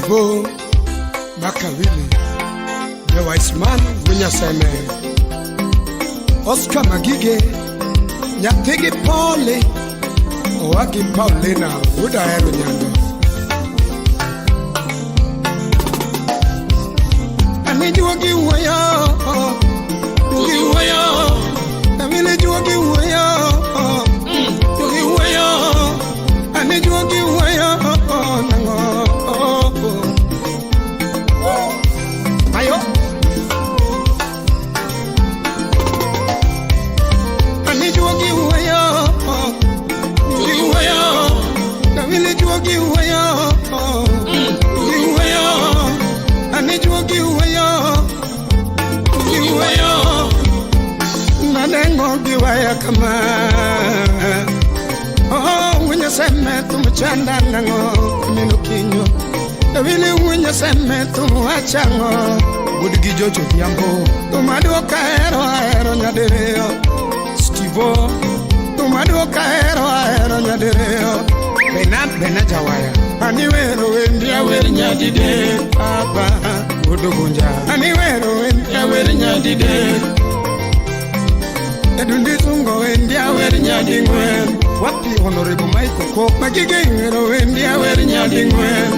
Stivo Makawili, the wise man Winyaseme, Oscar Magige, Nyatigi Pauli, Oaki Paulina, Uda Erunyando. I need you again, Waya, I really do again, Waya, I need you again, Waya. Ayo, I need you again, Waya, I really do again, Waya, I need you again, Waya, Nanengo Giwaya Kama. Oh, when you send me to Machanda, Minukinyo, the really when you send me to Muachango, would give you Yambo, to Madoka Aero Yadeo, Stivo, to Madoka Aero Yadeo, Benajawaya, Anywhere in the Avernia Dide, Papa, Udugunja, Anywhere in the Avernia Dide, Edundizungo in the Avernia Dingwen. Wapi Honorable Michael Cook, Magigero India, where Yadingwen.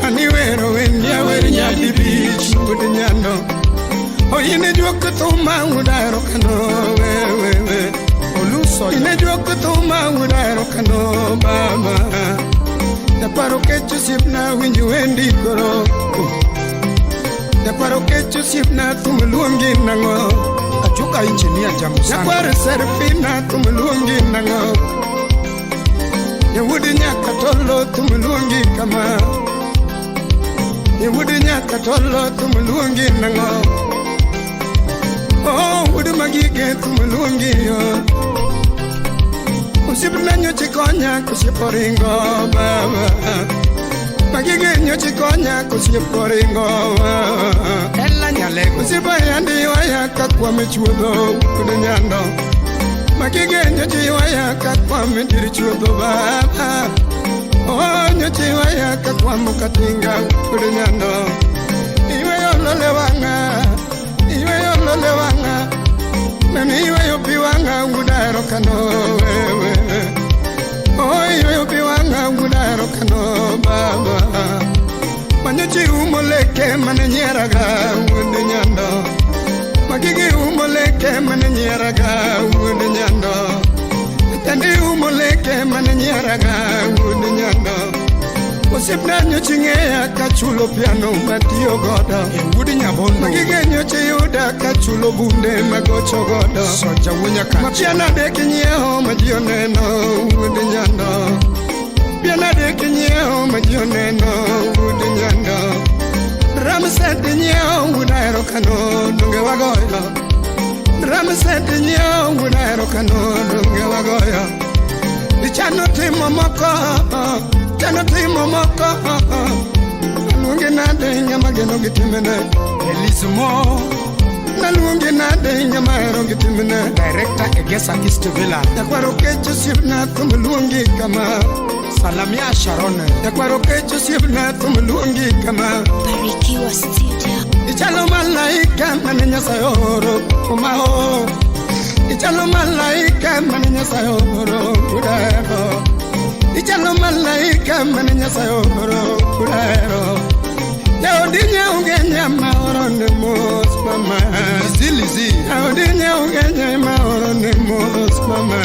Anywhere India, where Yadi Beach, with the Yano. Oh, in a joke to man with Irocano, oh, Luso, in a joke to man with Irocano, Baba. The paroquet ship now when you end it, Goro. The paroquet ship now to Mulungi Nango. Chuka engineer Jamusa. Yakwara serfina tumulungi nango. Yewudi nyaka tolo tumulungi kama. Yewudi nyaka tolo tumulungi nango. Oh, wudi magige tumulungi yo. Usipna nyochi konya kusiporingo baba. Magige nyochi konya kusiporingo Ella nyale kusipa yandi waya kakwa mechudo kudunyando. Magige nyochi waya kakwa mediri chudo baba. Oh nyochi waya kakwa mukatinga kudunyando. Iwe yolole wanga Nani iwe yopiwanga udaro kano wewe. Oh iwe yopiwanga udaro kano baba. Manyochi umoleke mananyeraga wudunyando. Magigi umoleke mananyeraga wudunyando. Tandi umoleke mananyeraga wudunyando. Osipna nyochi ngeya kachulo piano matiyo godo. Wudunya bono. Magigi nyochi yuda kachulo bunde magocho godo. Soja wunya kachi. Mapiana deki nyeho majiyo neno wudunyando. Piana deki nyeho majiyo neno wudunyando. Ramset nyeho wudaero kano dunge wagoyo. Ramset nyeho wudaero kano dunge wagoyo. Dichano timo moko. Chano timo moko. Nunge nade nyamageno gitimene. Elismo. Nalunge nade nyamageno gitimene. Director Egesa East Villa. Yakwaro kecho sibna kumulungi kama. Salamia Sharon. Yakwaro kecho sibna kumulungi kama. Barikiwa Studio. Ichalo malaika manenya sayoro kumao. Ichalo malaika manenya sayoro kudero. Ichalo malaika manenya sayoro kudero. Yaodinya ungenya maoro nemos mama. Zilizi. Yaodinya ungenya maoro nemos mama.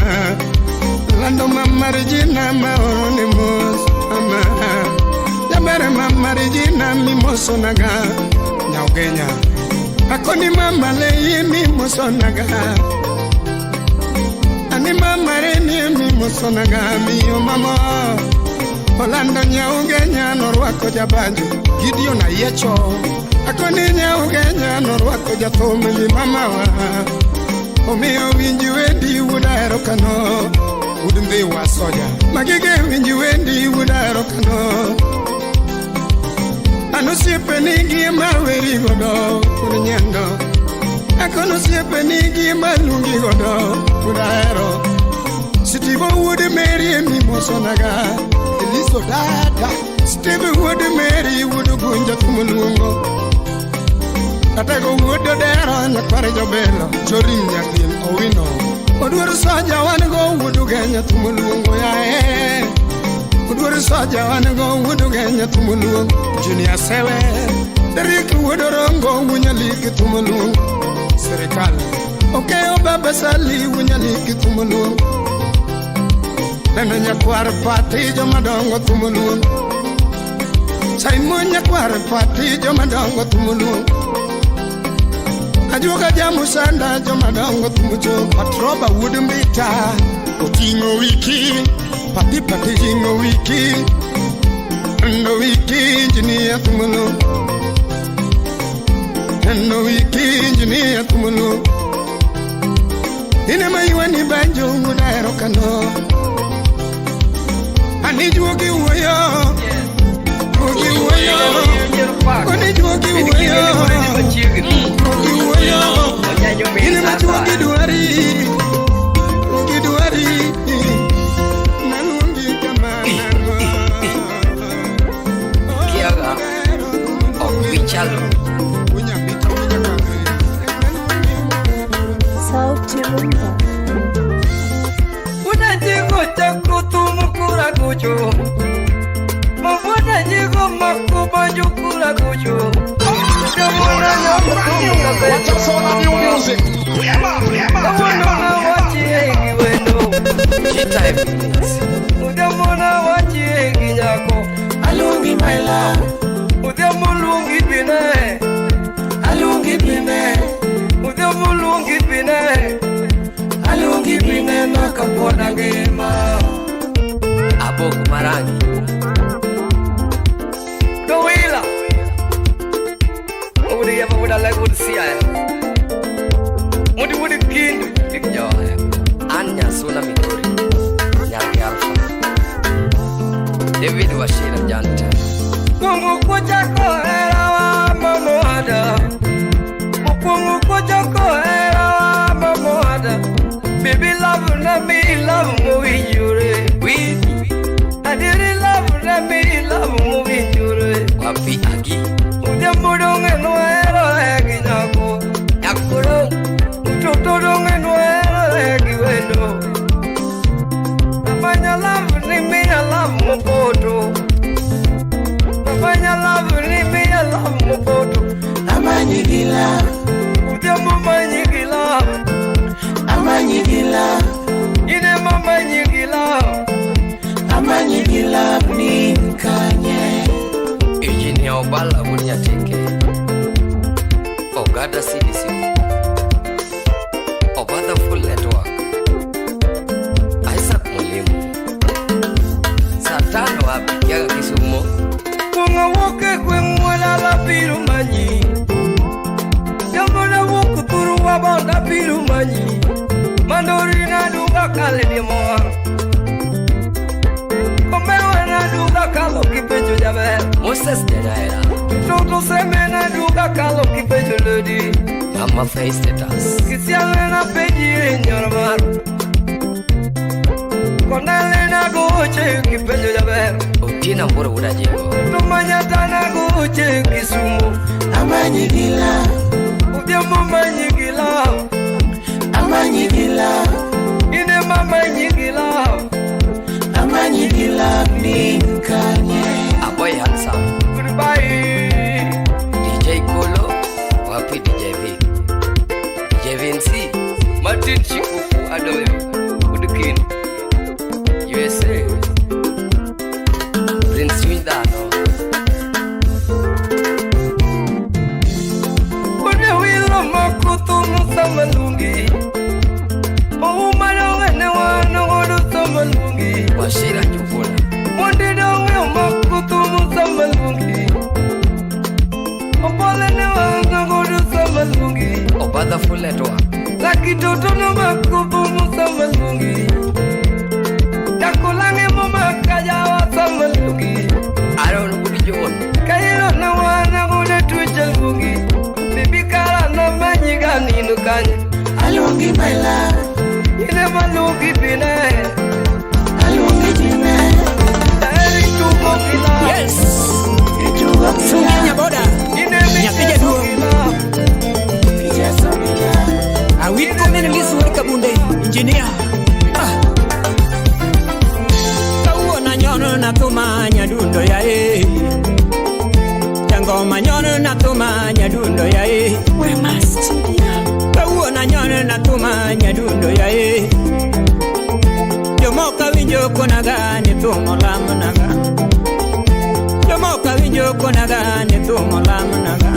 Lando mama Regina maoro nemos mama. Yabere mama Regina mimosonaga. Nyaugenya. Akoni mama leyi mimosonaga. Ani mama reni mimosonaga miyo mama. Olando nyaugenya norwako jabanjo. Gideon na yecho. Akoni nyaugenya norwako jathomeli mama wa. Omiyo winji wendi wudaero kano. Wudumbe wa soja. Magige winji wendi wudaero kano. Anusiepe nigi maweri godo kunyendo. Akonusiepe nigi malungi godo kudaero. Stivo would marry me mosonaga. Eliso dada Steve Wood Mary Wood Gunja Tumulungo Katego Wood Dera Nyakware Jobelo Jorim Nyakil Owino Odwar Soja Wanago Wood Ugenya Tumulungo ya Udwar Soja Wanago Wood Ugenya Tumulungo Junior Sewe Derek Wood Orongo Wunyaliki Tumulungo Serikali Okeo Baba Sali Wunyaliki Tumulungo Nene Nyakware Pati Jomadongo Tumulungo Simon Nyakware Pati Jomadongo Tumulungo Ajuga Jamusanda Jomadongo Tumujo Patroba Woodmbita Otingo Wiki Pati Pati Jingo Wiki Endo Wiki Engineer Tumulungo Endo Wiki Engineer Tumulungo Inema Iwani Banjo Udaero Kano Aniju Wogi Woyo Wogi Woyo Aniju Wogi Woyo Wogi Woyo Inema Wogi Duari Wogi Duari Nalungi Kamana Kiaga Obichalo Sauti Rumba. Unajigo chako tumukura kucho Mwana jigo makuba jukura kucho Jamura nyamukunga Watch us on the music. Jamuna wachi hegi wendo Chita evidence Jamuna wachi hegi nyako Alungi maila Jamulungi bine Alungi bine Jamulungi bine Alungi bine nakapoda gema Aboku Marangi Gawila Udi yapa wuda like would see I Udi kindu Dikjawaya Anya Sula Mikori Nyaki Alpha David Washira Janta Kungu kuchako era wa mamoada Kungu kuchako era wa mamoada Baby love na me love movie jure We I didn't love na me love movie jure Wapi Agi Ujambudunge nuero hegi nyako Yakuro Ututudunge nuero hegi wendo Nafanya love ni me love mupoto Nafanya love ni me love mupoto Amanyigila Ujambu manyigila Amanyigila Ine mama nyigila Amanyigila Ninkanye Engineer Obala Wunyateke Ogada CDC Obada Full Network Isaac Mulimu Satano wapi Kiaga Kisumo Kunga woke kwe mwela la piru manyi Yamona woku turu wabanda piru manyi Mandori na duga kale ni moa Omewe na duga kalo kipecho jabe Moses Denaira Toto seme na duga kalo kipecho lodi Mama Face Status Kisiale na peji nyormaru Kondale na goche kipecho jabe Utina Mbura Udajego Tumanyata na goche kisumu Amanyigila Udiamu manyigila Amanyigila Ine mama nyigila Amanyigila Ninkanye Aboy Handsome Goodbye DJ Kolo Wapi DJ V DJ Vinci Martin Chikuku Adoyo Udukin USA Prince Windano Kone wilo makutu musamalungi Oumano wene wana wadu samalungi Washira Njukuna Mwende donge makutu musamalungi Opole ne wana wadu samalungi Obada Full Network Laki toto no makutu musamalungi Yakulange mama kaya wa samalungi Aaron Wudijon Kayelo na wana wadu tuchalungi Bibi kara na manyiga ninu kanya Alungi my love Ine malungi bine Alungi jine Eri tuko Yes. Sunginya boda. Nyapija duo. Awiko menelis wika bunde. Engineer. Kawona nyono na tumanya dundo ya e. Ngoma nyono na tumanya dundo ya e. Wema Studio. Kawona nyono na tumanya dundo ya e. Yomoka winjo konaga ni tumo lamunaga. Yomoka winjo konaga ni tumo lamunaga.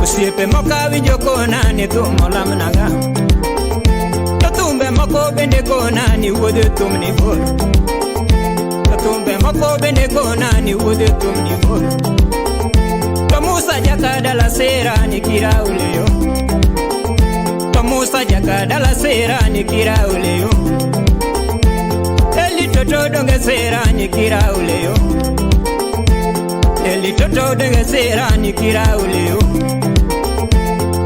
Usiepe moka winjo kona ni tumo lamunaga. Yotumbe moko bende kona ni wode tumni bol. Yotumbe moko bende kona ni wode tumni bol. Musa jaka la sera ni kira uleo. Musa jaka la sera ni kira uleo. Eli toto donge sera ni kira uleo. Eli toto donge sera ni kira uleo.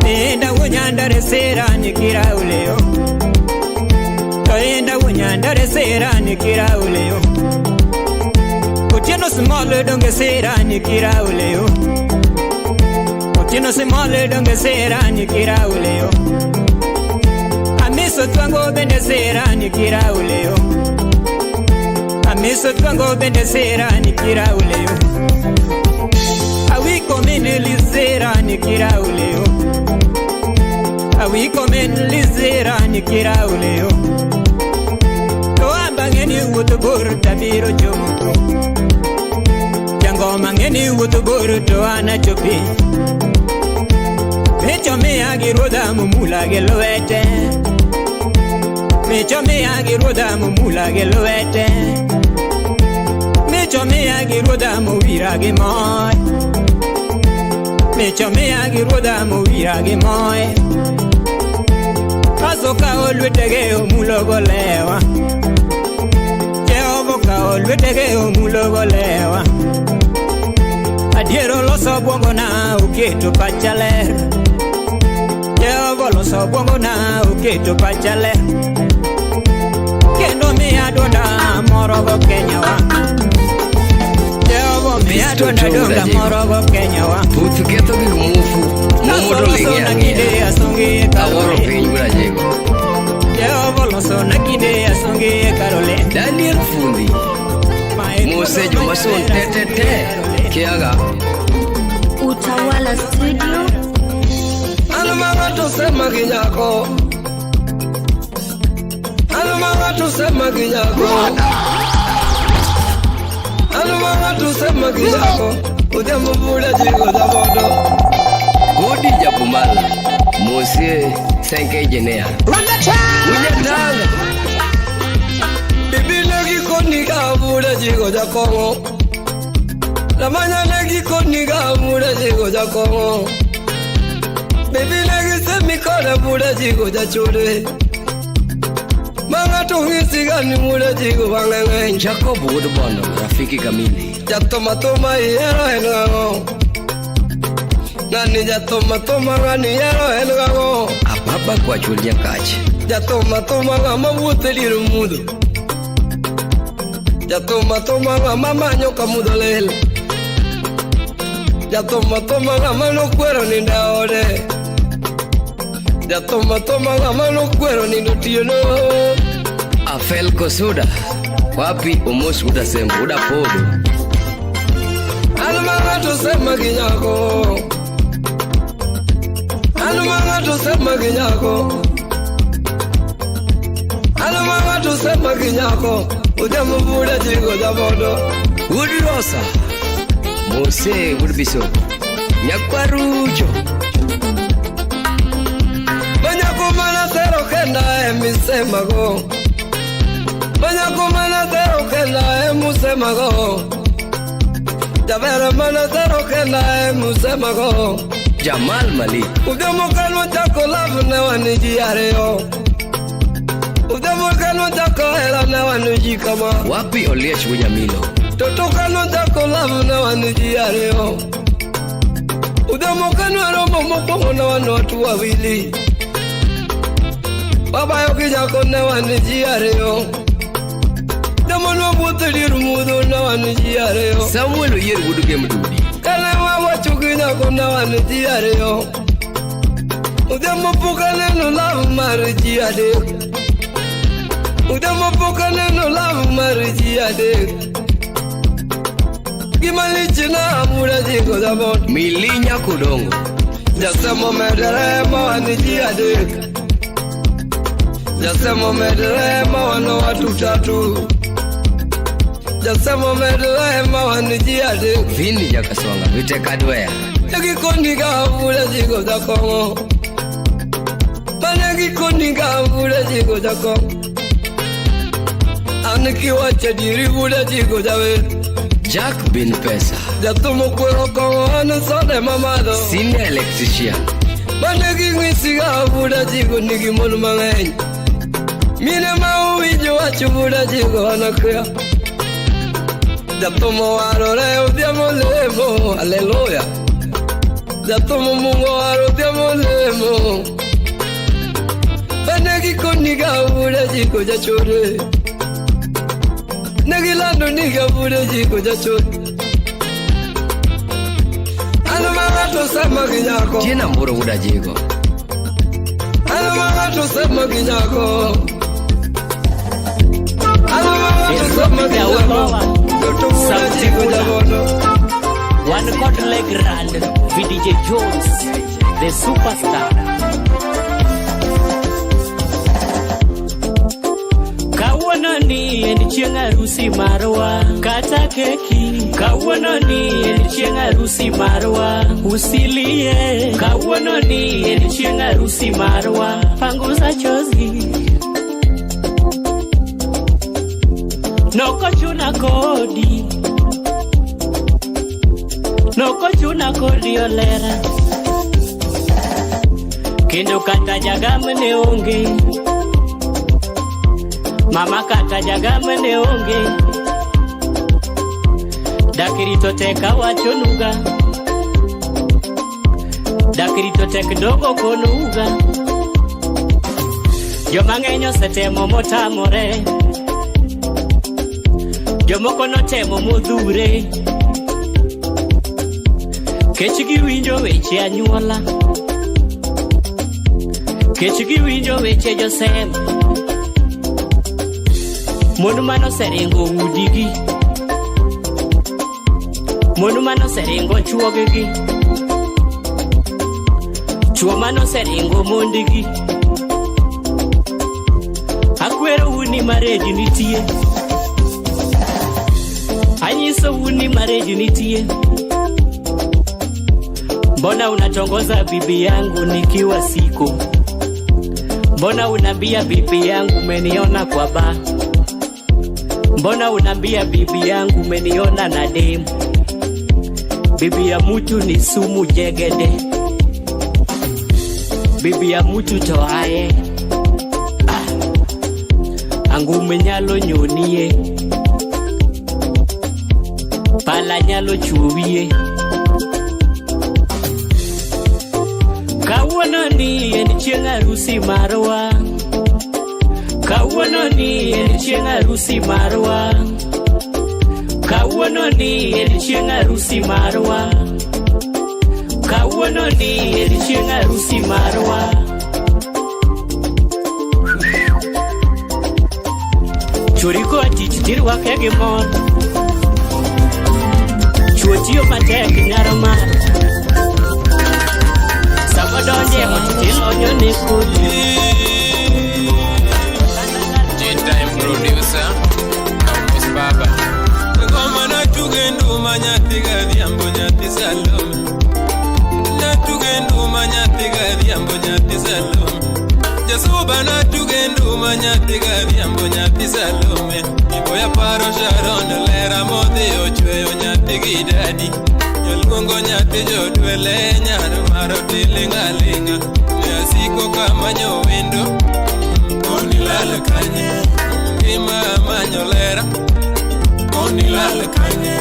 Enda unyandare sera ni kira uleo. Enda unyandare sera ni kira uleo. Kutieno small donge sera ni kira uleo. Tino se mole donge sera ni kira uleo. Amiso twango bende sera ni kira uleo. Amiso twango bende sera ni kira uleo. Awiko meneli sera ni kira uleo. Awiko meneli sera ni kira uleo. Toamba ngeni utuburu tabiro jomuko. Jango mangeni utuburu toana chopi. Mecho me agiroda mumula geloete. Mecho me agiroda mumula geloete. Mecho me agiroda muwira gemoy. Mecho me agiroda muwira gemoy. Asoka olwetege omulogo lewa. Jehovoka olwetege omulogo lewa. Adiero loso bongo na uketo pachaler. Jehovah lo so bongo na uketo pachale. Kendo mi adonda morogo Kenya wa. Jehovah mi adonda donga morogo Kenya wa. Putu keto gi mufu. Momodo lingi angide asongi Aworo pinjura jego. Jehovah lo so nakide asongi karole. Daniel Fundi. Mose Jomason tetete. Kiaga. Utawala Studio. Alumanga tusema kinyako. Alumanga tusema kinyako. Alumanga tusema kinyako. Ujamubula jigo damodo. Godi Japumala. Mose Senke Jenea. Unyatanga. Bibile kikoni kabula jigo jakongo. Lamanya negi koni kabula jigo jakongo. Baby lagi semi kora muda jigo jachore. Manga tungi sigani muda jigo wangangai. Jacob Woodbondo, rafiki kamili. Jatoma toma yero engango. Nani jatoma toma ngani yero engango. Apapa kwa chulia kachi. Jatoma toma ngama wuteliru mudo. Jatoma toma ngama manyoka mudo lele. Jatoma toma ngama no cuero ni ndaore. Ya toma ngama no cuero ni no tío no. Afel Kosuda. Wapi umosi udasemba udapodo. Alumanga tusema kinyako. Alumanga tusema kinyako. Alumanga tusema kinyako. Ujamubula jigo jabodo. Udi Rosa. Mose Woodbiso. Nyakwarucho. Banyakumana zero kenda emisemago. Banyakumana zero kenda emusemago. Javera mana zero kenda emusemago. Jamal Malik. Udemokano jako love na waniji areo. Udemokano jako hela na waniji kama. Wapi Oliech Bunyamilo. Totokano jako love na waniji areo. Udemokano aromo mopongo na watu wawili. Baba yoki jako na waniji areo. Demono wabuto dirumudo na wanujiareo. Samuel oyer wudu gemdudi. Kalewa wachukinya kona wanujiareo. Udemo pokane no love marijiade. Udemo pokane no love marijiade. Gimalichina amura jigo zabon. Milinya kudongo. Jasemo medere mawanijade. Jasemo medere mawano watutatu. Jasemo medere mawanijade. Vini jakasonga vitekadwea. Negi koniga amura jigo zakongo. Panegi koniga amura jigo zakongo. Aniki wache diri amura jigo zawe. Jack bin pesa. Jatumo kwero kongo anu sode mamado. Senior electrician. Manegi ngisiga amura jigo nigi monu mangeny. Mine mauwijo wacho amura jigo anakia. Jatumo warore udiamo lemo. Hallelujah. Jatumo mungo waro udiamo lemo. Panegi koniga amura jigo jachore. Nagilando niga amura jigo jachore. Alamato sama ginyako. Jina mburo wuda jigo. Alamato sama ginyako. Alamato sama ginyako. One got leg grand, VDJ Jones, the superstar. Kawanani and chenga rusi marwa, kata keki. Kawanani and chenga rusi marwa, usilie. Kawanani and chenga rusi marwa, panguza chozi. Noko chuna kodi. Noko chuna kodi olera. Kendo kata jagamne onge. Mama kata jagamne onge. Dakirito teka wachonuga. Dakirito tek dogo konuga. Jomangenyo setemo motamore. Jomoko notemo modhure. Kech giwinjo weche anyuola. Kech giwinjo weche josem. Mon mano seringo udigi. Mon mano seringo chuogegi. Chuo mano seringo mondigi. Akwero uni mareji nitie. Anyiso uni mareji nitie. Mbona unatongoza bibi yangu nikiwa siko? Mbona unambia bibi yangu umeniona kwa ba? Mbona unambia bibi yangu umeniona na demu? Bibi ya mtu ni sumu jegede. Bibi ya mtu toaye. Angu menyalo nyonie. Pala nyalo chuwie. Kawanani and chenga rusi marwa. Kawanani and chenga rusi marwa. Kawanani and chenga rusi marwa. Kawanani and chenga rusi marwa. Choriko atich tirwa kege mon. Chuotio matek nyaromar. Sabadonje matilo nyone kuli. G-Time producer Campus Baba. Ngoma na tugendu manyati gadhiambo nyati Salome. Na tugendu manyati gadhiambo nyati Salome. Jasuba na tugendu manyati gadhiambo nyati Salome. Ibo ya paro Sharon lera modi ochweyo nyati gidadi. Nyolgongo nyati jodwele nyaro maro tilingalinga. Nyasiko kama nyowendo Koni lale kanye Kima manyo lera Koni lale kanye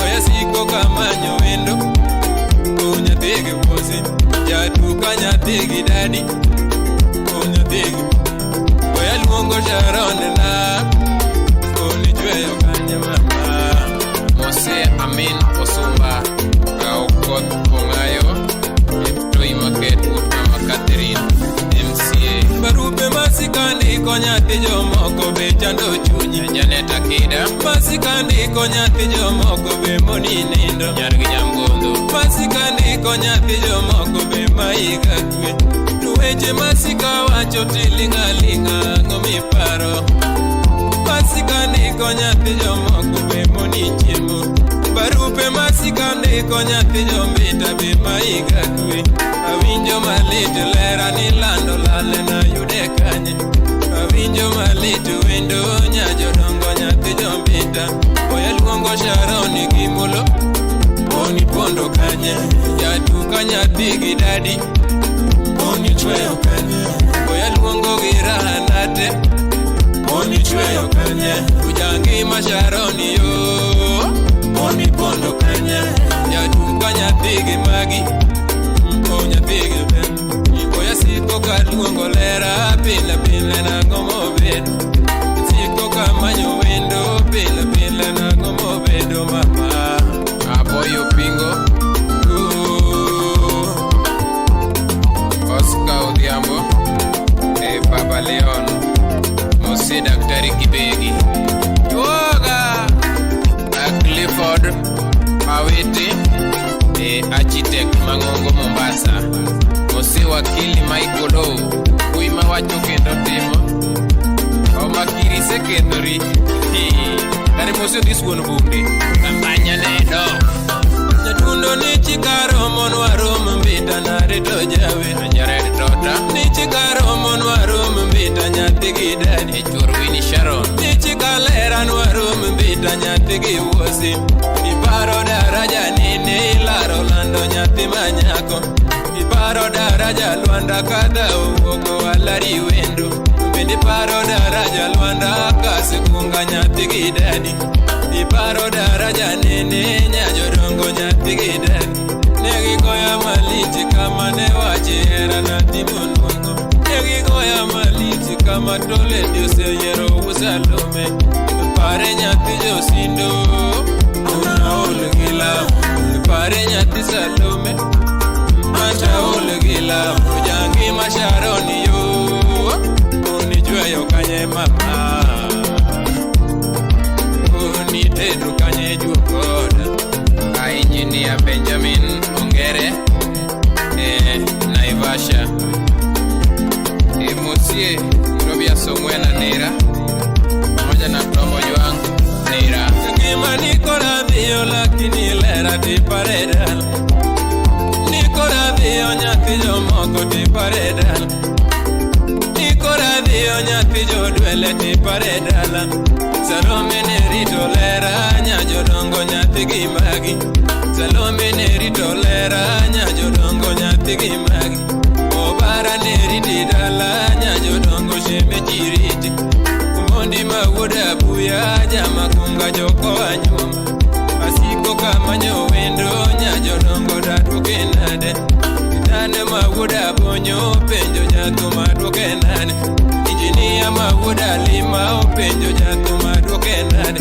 Oya siko kama nyowendo Konya tege wosi Jatuka nyatigi dadi Konya tege Oya luongo Sharon na Koni jweyo kanye Amin Osumba Okot Pongayo Toi Market Mama Catherine MCA Barupe masikandi konyati jomoko be chando chunyi Janet Akida masikandi konyati jomoko be moni nindo Nyargi Nyamgondo masikandi konyati jomoko be maiga kwe Tuweche masika wacho tilingalinga ngomi paro Masikandi konyati jomoko be moni chiemo Barupe masikandi konyati jombita be maiga kwe Awinjo malito lera ni lando lale na yude kanye Awinjo malito wendo nyajo dongo nyati jombita Oya luongo Sharoni Gimulo Oni pondo kanye Yatuka nyati gidadi Oni chweyo kanye Oya luongo Giraha Nate Oni chweyo kanye Ujangi Masharoni yo Oni pondo kanye Yatuka nyati gimagi Onya tige ben Oya siko kaluongo lera Pila pila na ngomo bedo Siko kamanyo wendo Pila pila na ngomo bedo mama Aboyo pingo Oscar Odhiambo Baba Leon Mose Daktari Kibegi Yoga Clifford Awiti Architect Mangongo Mombasa Mose Wakili Michael O Kuima wacho kendo timo Omakiri secondary Kari Mose diswon bundi Kampanya nedo Jatundo ni chikaro monwarum mbita nareto jawe Najared tota Ni chikaro monwarum mbita nyati gidani Churwini Sharon Ni chikalera nwarum mbita nyati giwosi Iparo daraja nini ilaro lando nyati manyako Iparo daraja luanda kada uwoko walari wendo Bendi paro daraja luanda kasi kunga nyati gidani Iparo daraja nini nyajodongo nyati gidani Negi goya maliti kama newachi era na timonwango Negi goya maliti kama tole diose yero usalome Pare nyati josindo Una olegila Pare nyati salome Mata olegila Ujangi Masharoni yo Unijweyo kanye mama Unitedu kanye jukoda Engineer Benjamin Ongere Naivasha Mosie Robia Songwena Nera Pamoja na Tomo Juang Nera Kima niko radhiyo lakini lera tiparedal Niko radhiyo nyati jomoko tiparedal Niko radhiyo nyati jodwele tiparedal Salome nerito lera nyajodongo nyati gimagi Salome nerito lera nyajodongo nyati gimagi Obara neriti dala nyajodongo sheme chiriti Kumondi mawuda buya jama kunga joko anyuma Asiko kama nyowendo nyajodongo datu kenade Kitane mawuda bonyo penjo jatu madu kenade Injinia mawuda lima penjo jatu madu kenade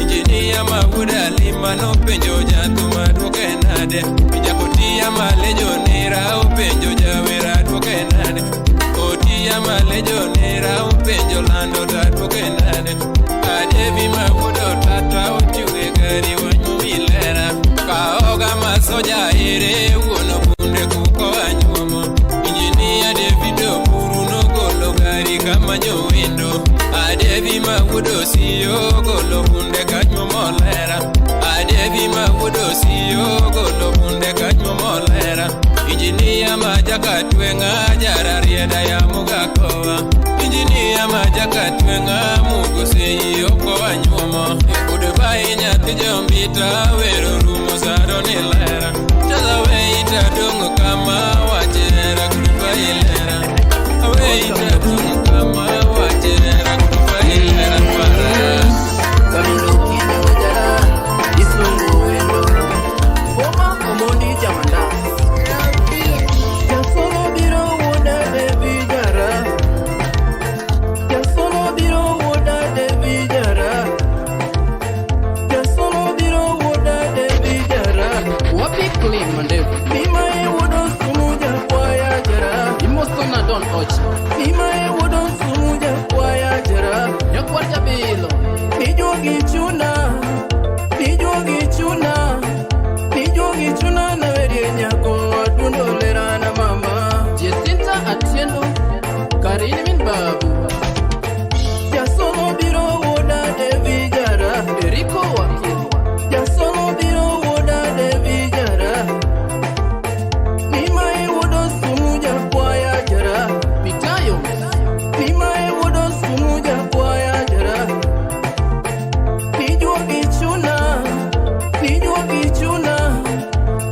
Injinia mawuda lima no penjo jatu madu kenade Japotia malejo nera penjo jawera du kenade Otia malejo nera penjo lando datu kenade Adevi mawudo tata ochuge gari wanyumilera Kaoga masoja ere uono bunde kuko anyuomo Injinia Davido Bruno golo gari kama nyowendo Adevi mawudo siyo golo bunde kanyuomo lera Adevi mawudo siyo golo bunde kanyuomo lera Injinia majaka twenga jara rieda ya mugakowa Injinia majaka twenga mugo seyi oko anyuomo Udubai nyati jombita wero rumo Saroni lera Chaza weita dungu kama wachera kudubai lera Weita dungu kama wachera kudubai lera para Kamino kino jara Isungu wendo Oma komondi jamanda Kasolo biro woda devi jara Kasolo biro woda devi jara Kasolo biro woda Anton Ochi Nimae wodon sumuja kwa ya jera Nyakwata bilo Nijugi chuna Nijugi chuna na verie nyako Wadundo lera na mama Jetinta atiendo Karini min babu Jasomo biro woda de vijara Eriko wakil Jasomo biro woda de vijara Nimae wodon sumuja kwa ya jera Pitayo Nimae wodon sumuja kwa ya jera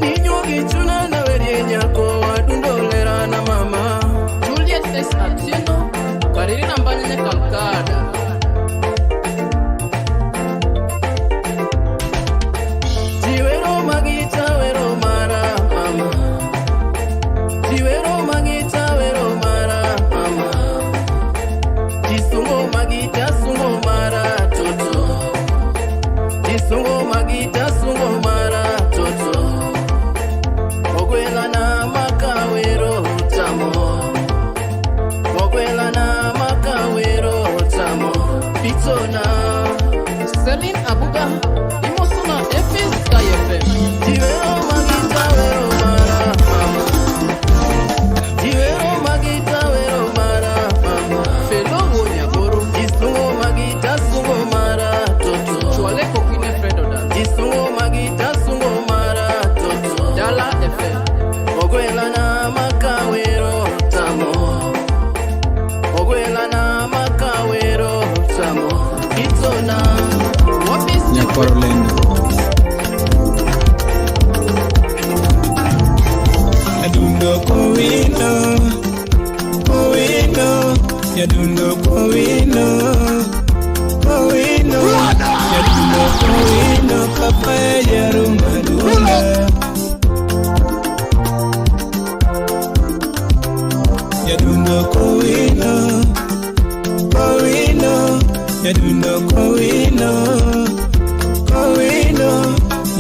Nijugi chuna na verie nyako Wadundo lera na mama Juliet S. Atieno Kariri nambani ne Kalkada Jiwero magita wero mara mama Jiwero magita wero mara mama Jisungo magita sungo mara toto Jisungo magita sungo mara toto Ogwela na makawero tamo Ogwela na makawero tamo Pitona Celine Abuga Imosuna Efis KFM Jiwero magita wero mara mama Jiwero magita wero mara mama Felo Nyagoro Jisungo magita sungo mara toto Chwale kokine fredo da Jisungo magita sungo mara toto Dala FM Ogwela na makawero tamo Ogwela na makawero tamo Itona Wapis Nyakorolendo Adundo kowino Yadundo kowino Yadundo kowino Kapaya jarumba dunda Yadundo kowino Yadundo kowino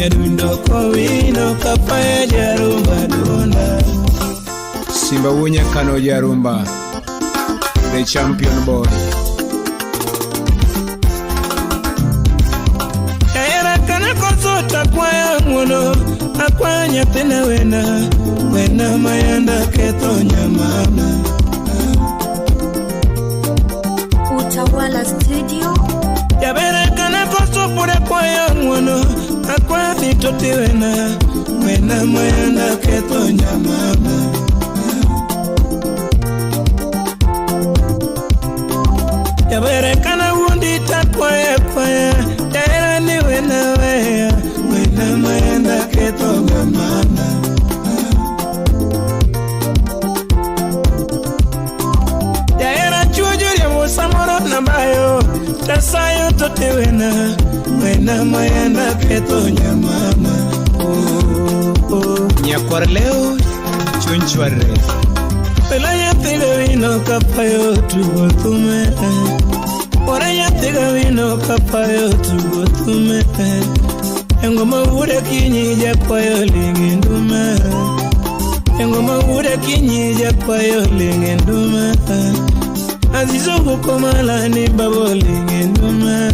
Yadundo kowino Kapaya jarumba dunda Simba Wunya Kano Jarumba The champion boy Kaera kana konsota kwa ya ngono Akwanya tena wena mayanda ketonya mama Utawala Studio. Yabere kana konsopure kwa ya ngono Akwa vitoti wena mayanda ketonya mama Yabere kana wundi takwaya Yaera ni wena mayanda ketonya mama Yaera chujuri ya musamoro nambayo Tasayo tote wena mayanda ketonya mama Nyakwar leo chunchware Pela ya tiga wino kapayo tugotume Ora ya tiga wino kapayo tugotume Engoma ure kinyija kwayo lingindume Engoma ure kinyija kwayo lingindume Azizo kukomala ni babo lingindume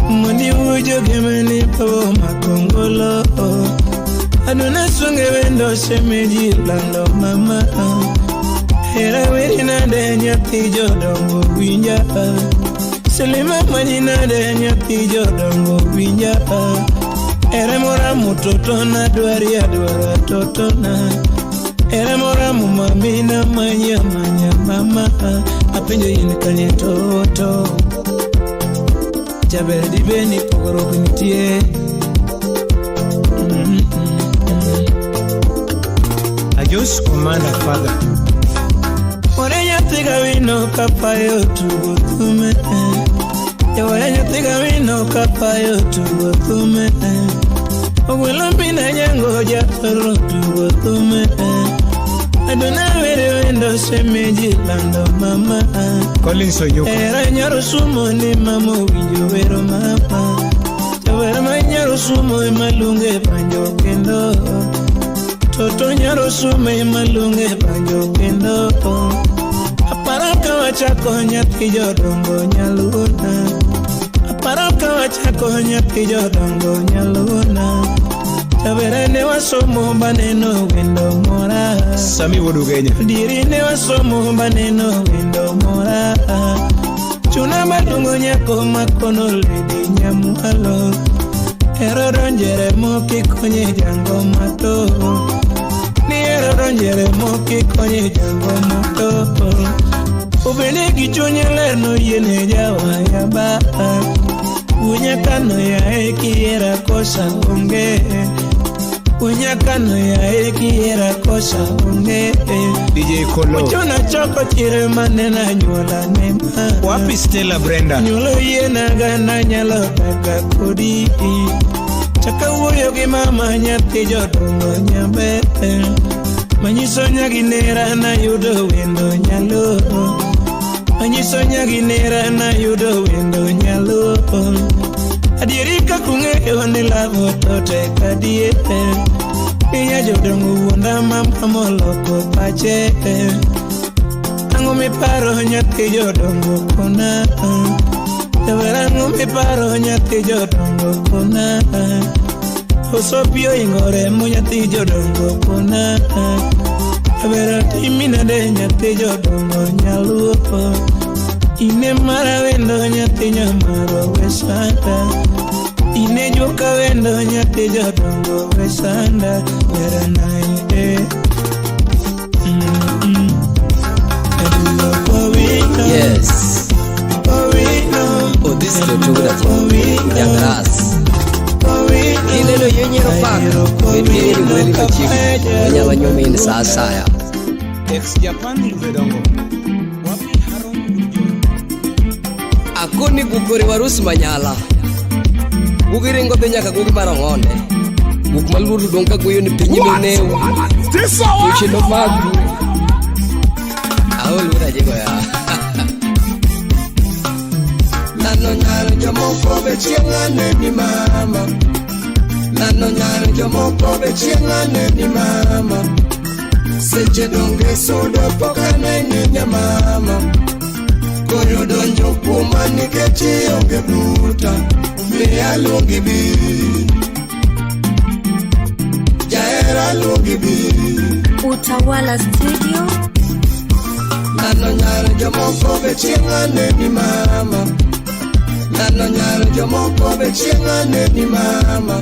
Mwani ujo gemeni pabo makongolo Aduna sunge wendo shemeji lando mama Hera weri na denya tijo dongo winja Selima majina denya tijo dongo winja Ere mora mutoto na duaria duara totona Ere mora mumamina manya mama Apenjo yini kanye toto Jabere di beni pokoro kunitie Ajus kumanda father Orenya tiga wino kapayo tugotume Orenya tiga wino kapayo tugotume Ogwelo mpina nyango jatoro tugotume Aduna were wendo semeji lando mama Collins Oyoko Era nyaro sumo ni mamo winjo wero mama Jawera manyaro sumo imalunge panjo kendo Toto nyaro sume malunge banjo kendo. Aparaka wachako nyathi jodongo nyaluna. Aparaka wachako nyathi jodongo nyaluna. Tabere ne wasomo baneno wendo mora. Sami wodu Kenya. Diri ne wasomo baneno wendo mora. Chuna madungo nyako makono ledi nyamualo. Ero donjere moki konye jango mato. Ni ero donjere moki konye jango mato. Ubene kichonye lerno yene jawa ya ba. Unyakano ya eki era kosa unge. Unyakano ya eki era kosa unge. DJ Kolo Uchona choko chire manena nyola nema. Wapi Stella Brenda? Nyolo yena gana nyalo taka kudi. Chaka uyo ki mama nyati jodongo nyambe. Manyiso nyaginera na yudo wendo nyalo. Manyiso nyaginera na yudo wendo nyalo. Adierika kunge wani lavo tote kadie. Pinya jodongo wanda mama moloko pache. Ango mi paro nyati jodongo kona. Taverango mi paro nyati jodongo kona. Osopio ingore mo nyati jodongo kona. Tavera timina de nyati jodongo nyaluo. Ine mara wendo nyati nyamaro wesanda. Ine joka wendo nyati jodongo wesanda. Vera nae Yes. Oh, this is the Tugura Jangras. Kilelo yenye rofaka. Mediri mweli machifu. Wanya wanyome ini saasaya. Ex-Japan Vedongo. Wapi Harom Gurjo? Akuni gukore warusi manyala. Gugiringo benyaka gugi marongonde. Gukmaluru donka guyo ni pinyi meneu. Kuchino magu. Awol wura jego ya. Nano nyaro jomoko be chiengane ni mama. Nano nyaro jomoko be chiengane ni mama. Seche donge sodo pokane ni nyamama. Koyo donjo kuma nikechi onge bruta. Umea lungi bi. Jaera lungi bi. Utawala Studio. Nano nyaro jomoko be chiengane ni mama. Nano nyaro jomoko be chiengane ni mama.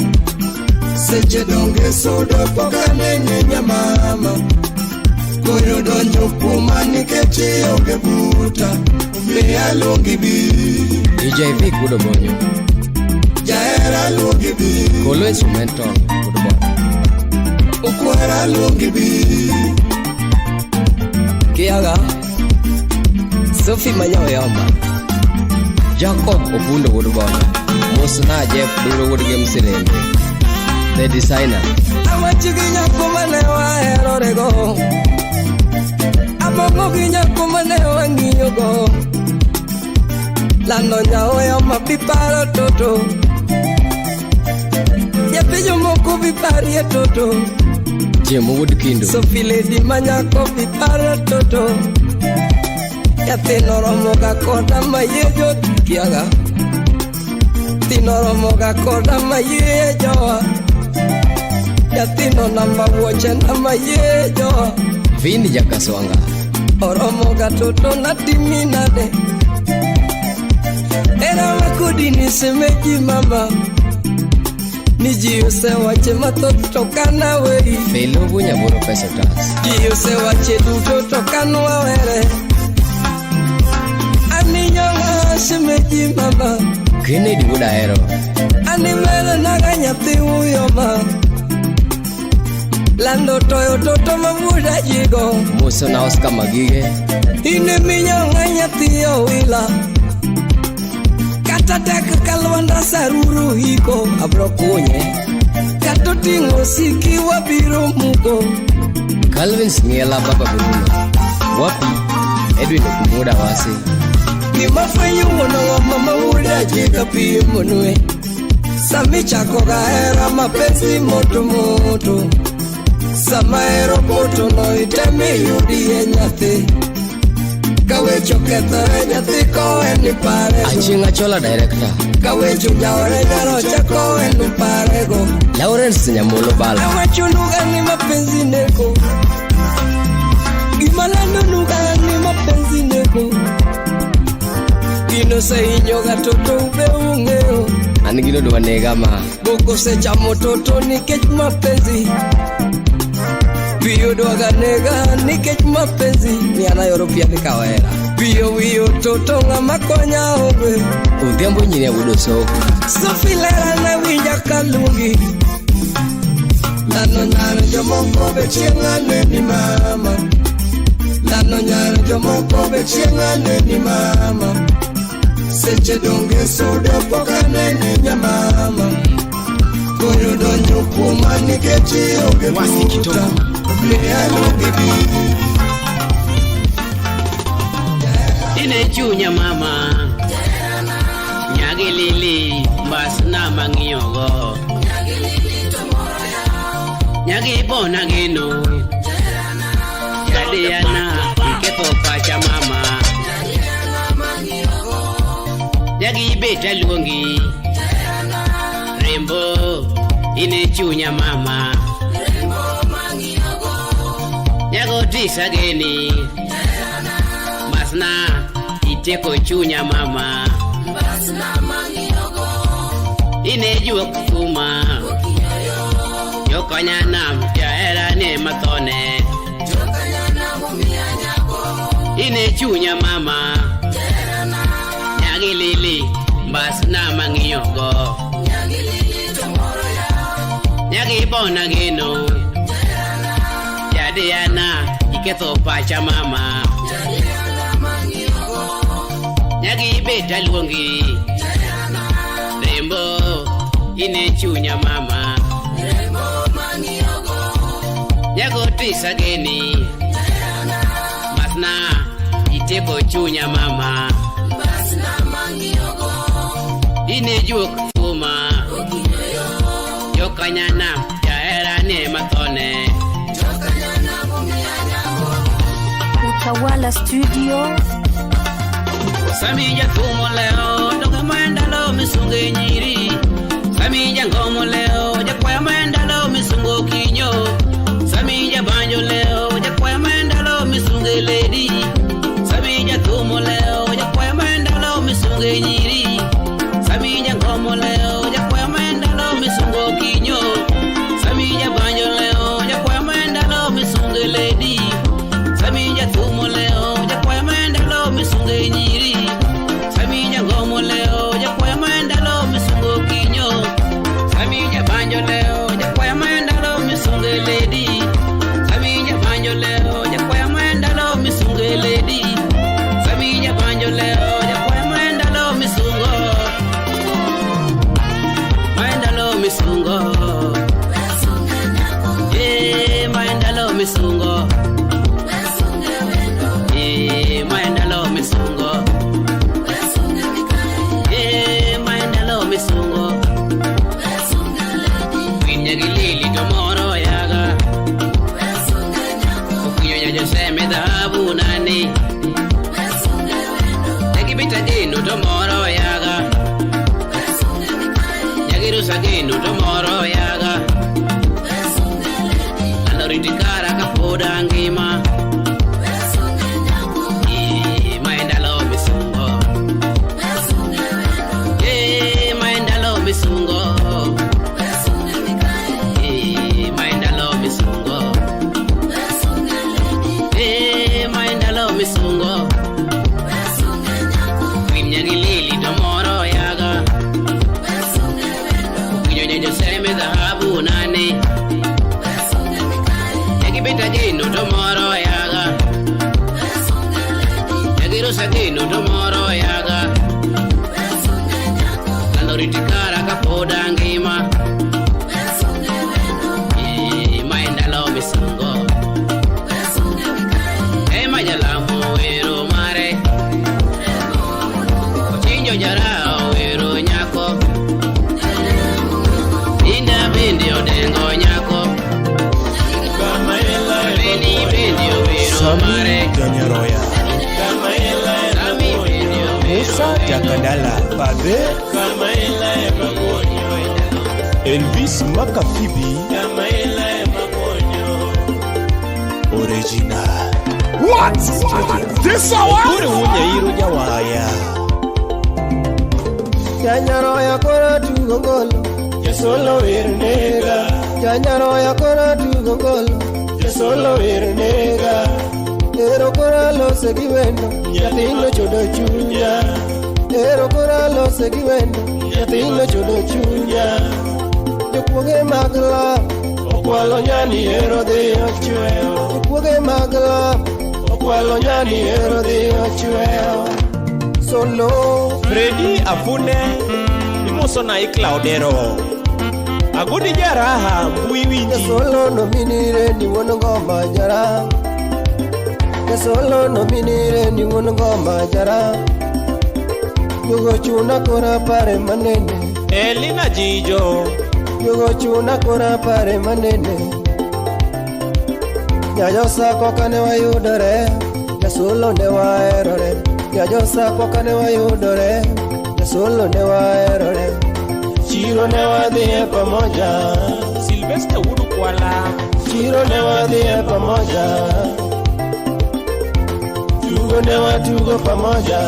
Seche donge sodo pokane ni nyamama. Koyo donjo kuma nikechi onge buta. Umea lungi bi. DJ V kudo bonyo. Jaera lungi bi. Kolo instrumento kudo bonyo. Ukwara lungi bi. Kiaga Sophie Manyawe yamba Jacob Obundo kudo bonyo. Musna Jeff Duro kudo gemsilembe. The designer. Amachiginya kumane wa erorego. Amoginya kumane wa ngiyogo. Lando nyao yamba piparo toto. Yapijo moko pipari ya toto. Jemo Woodkindo. Sophie Lady Manyako piparo toto. Yatino romoga koda mayejo kiaga. Tino romoga koda mayejo. Yatino namba woche na mayejo. Vini jakaswanga. Oromoga toto na timinade. Era wakudi nisemeji mama. Nijiuse wache matoto tokana wei. Felo bunya boro pesa tas. Jiuse wache duto tokana wawere. Ani nyonga semeji mama. Kennedy Buda hero. Ani mele naganya tiwu yoma. Lando toyo toto mabuda jigo. Muso na Oscar Magige. Ine minyonga nyatiyo wila. Katateka kalwanda saruru hiko. Abrokunye. Katotingo siki wabiro muko. Calvin Smiela Baba Bruno. Wapi Edwin Okumuda wasi. Kimafanyo mwana wa mama uda jiga piye monwe. Sami chako gaera mapenzi moto moto. sama ero poto no itemi yudie nyathi kawecho kethore nyathi koen ni parego Achinga chola director kawecho jaore nyaro chako en ni parego Lawrence Nyamulo Bala kawecho nuga ni mapenzi neko Gimalando nuga ni mapenzi neko Gino se inyoga toto ube ungeo Anigino duwa nega ma Boko se chamo toto nikech mapenzi Piyo doga nega nikech mapenzi Ni anayoro pia ni kawera Piyo wiyo toto nga makonya obe Udhiambo nyini ya wudo soko Sofilera na winja kalungi Lano nyaro jomoko be chiengane ni mama Lano nyaro jomoko be chiengane ni mama Seche donge sodo pokane ni nyamama Koyo donyo kuma nikechi oge buta Leano bibi Ine chunya mama Nyagi lili Mbasna mangiyogo Nyagi bona geno Yadiana Iketo pacha mama Nyagi beta luongi Rembo Ine chunya mama Nyago tisa geni Masna Iteko chunya mama Ine juwa kufuma Yokonya nam Jaera ne matone Ine chunya mama Nyagi lili Masna mangiyogo Nyagi bona geno Yadiana Iketo pacha mama Nyagi beta luongi Rembo Ine chunya mama Nyago tisa geni Masna Iteko chunya mama Ine juwa kufuma Yokanya nam Jaera ne matone Utawala Studio Samija tumo leo Doga maendalo misunge nyiri Samija ngomo leo Jakwaya maendalo misungo kinyo Samija banjo leo Jakwaya maendalo misunge lady Samija tumo leo Jakwaya maendalo misunge nyiri Samija ngomo leo Jakwaya maendalo misungo kinyo Samija banjo leo Jakwaya maendalo misunge lady Samija tumo leo Jakwaya maendalo misunge nyiri Samija ngomo leo Jakwaya maendalo misungo kinyo Samija banjo leo Jakwaya maendalo misunge lady Samija banjo leo Jakwaya maendalo misunge lady Samija banjo leo Jakwaya maendalo misungo Maendalo misungo Maendalo misungo Maendalo misungo Maendalo misungo Winyagilili tomoro yaga Kukuyo nyajo seme dhahabu nani Negibita ginu tomoro yaga Nyagirusa ginu tomoro yaga Anoritikara kapoda ngima Maendalo misungo Maendalo misungo Maendalo misungo Maendalo misungo Winyagilili tomoro yaga Kukunyo seme dhahabu nani Negibita ginu tomoro yaga Negirusa ginu tomoro yaga Kaloritikara kapoda ngima Maendalo misungo Majalamu wero mare Chinjo jara wero nyako Inda bindi odengo nyako Janyaroya Musa Jakadala Babe Elvis Makafibi Original. What? This hour? Kure wunya iru jawaya Janyaroya kora tugongolo Jesolo irnega Janyaroya kora tugongolo Jesolo irnega Ero kora lo seguimento Yatino chodo chunya Ero kora lo seguimento Yatino chodo chunya Yokuge magla Okwalo nyani ero de ochueo Yokuge magla Okwalo nyani ero de ochueo Solo Freddy Afune Imoso na Claudero Agudi jaraha mbui winji Solo no minire ni wono ngoma jara Solo no minire ni wono ngoma jara Yogo chuna kora pare manene Elina Jijo Yogo chuna kora pare manene Nyajosa kokane wayudore Solo ne waerore Nyajosa kokane wayudore Solo ne waerore Chiro ne wadhie pamoja Sylvester Urukwala Chiro ne wadhie pamoja Tugo ne watugo pamoja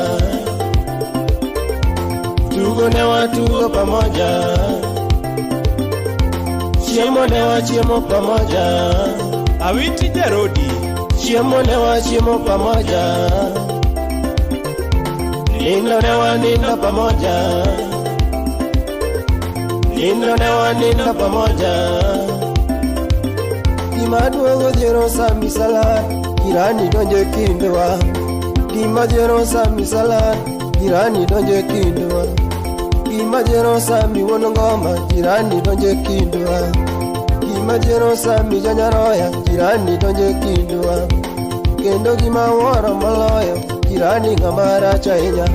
Tugo ne watugo pamoja Chiemo ne wachiemo pamoja Awiti Jarodi Chiemo ne wachiemo pamoja Nindo ne wanindo pamoja Nindo ne wanindo pamoja Gima duogo jero sami salat Girani donje kindwa Gima jero sami salat Girani donje kindwa Gima jero sami wono ngoma Girani donje kindwa Gima jero sami janyaroya Girani donje kindwa Kendo gima waro maloyo Girani ngamara chainya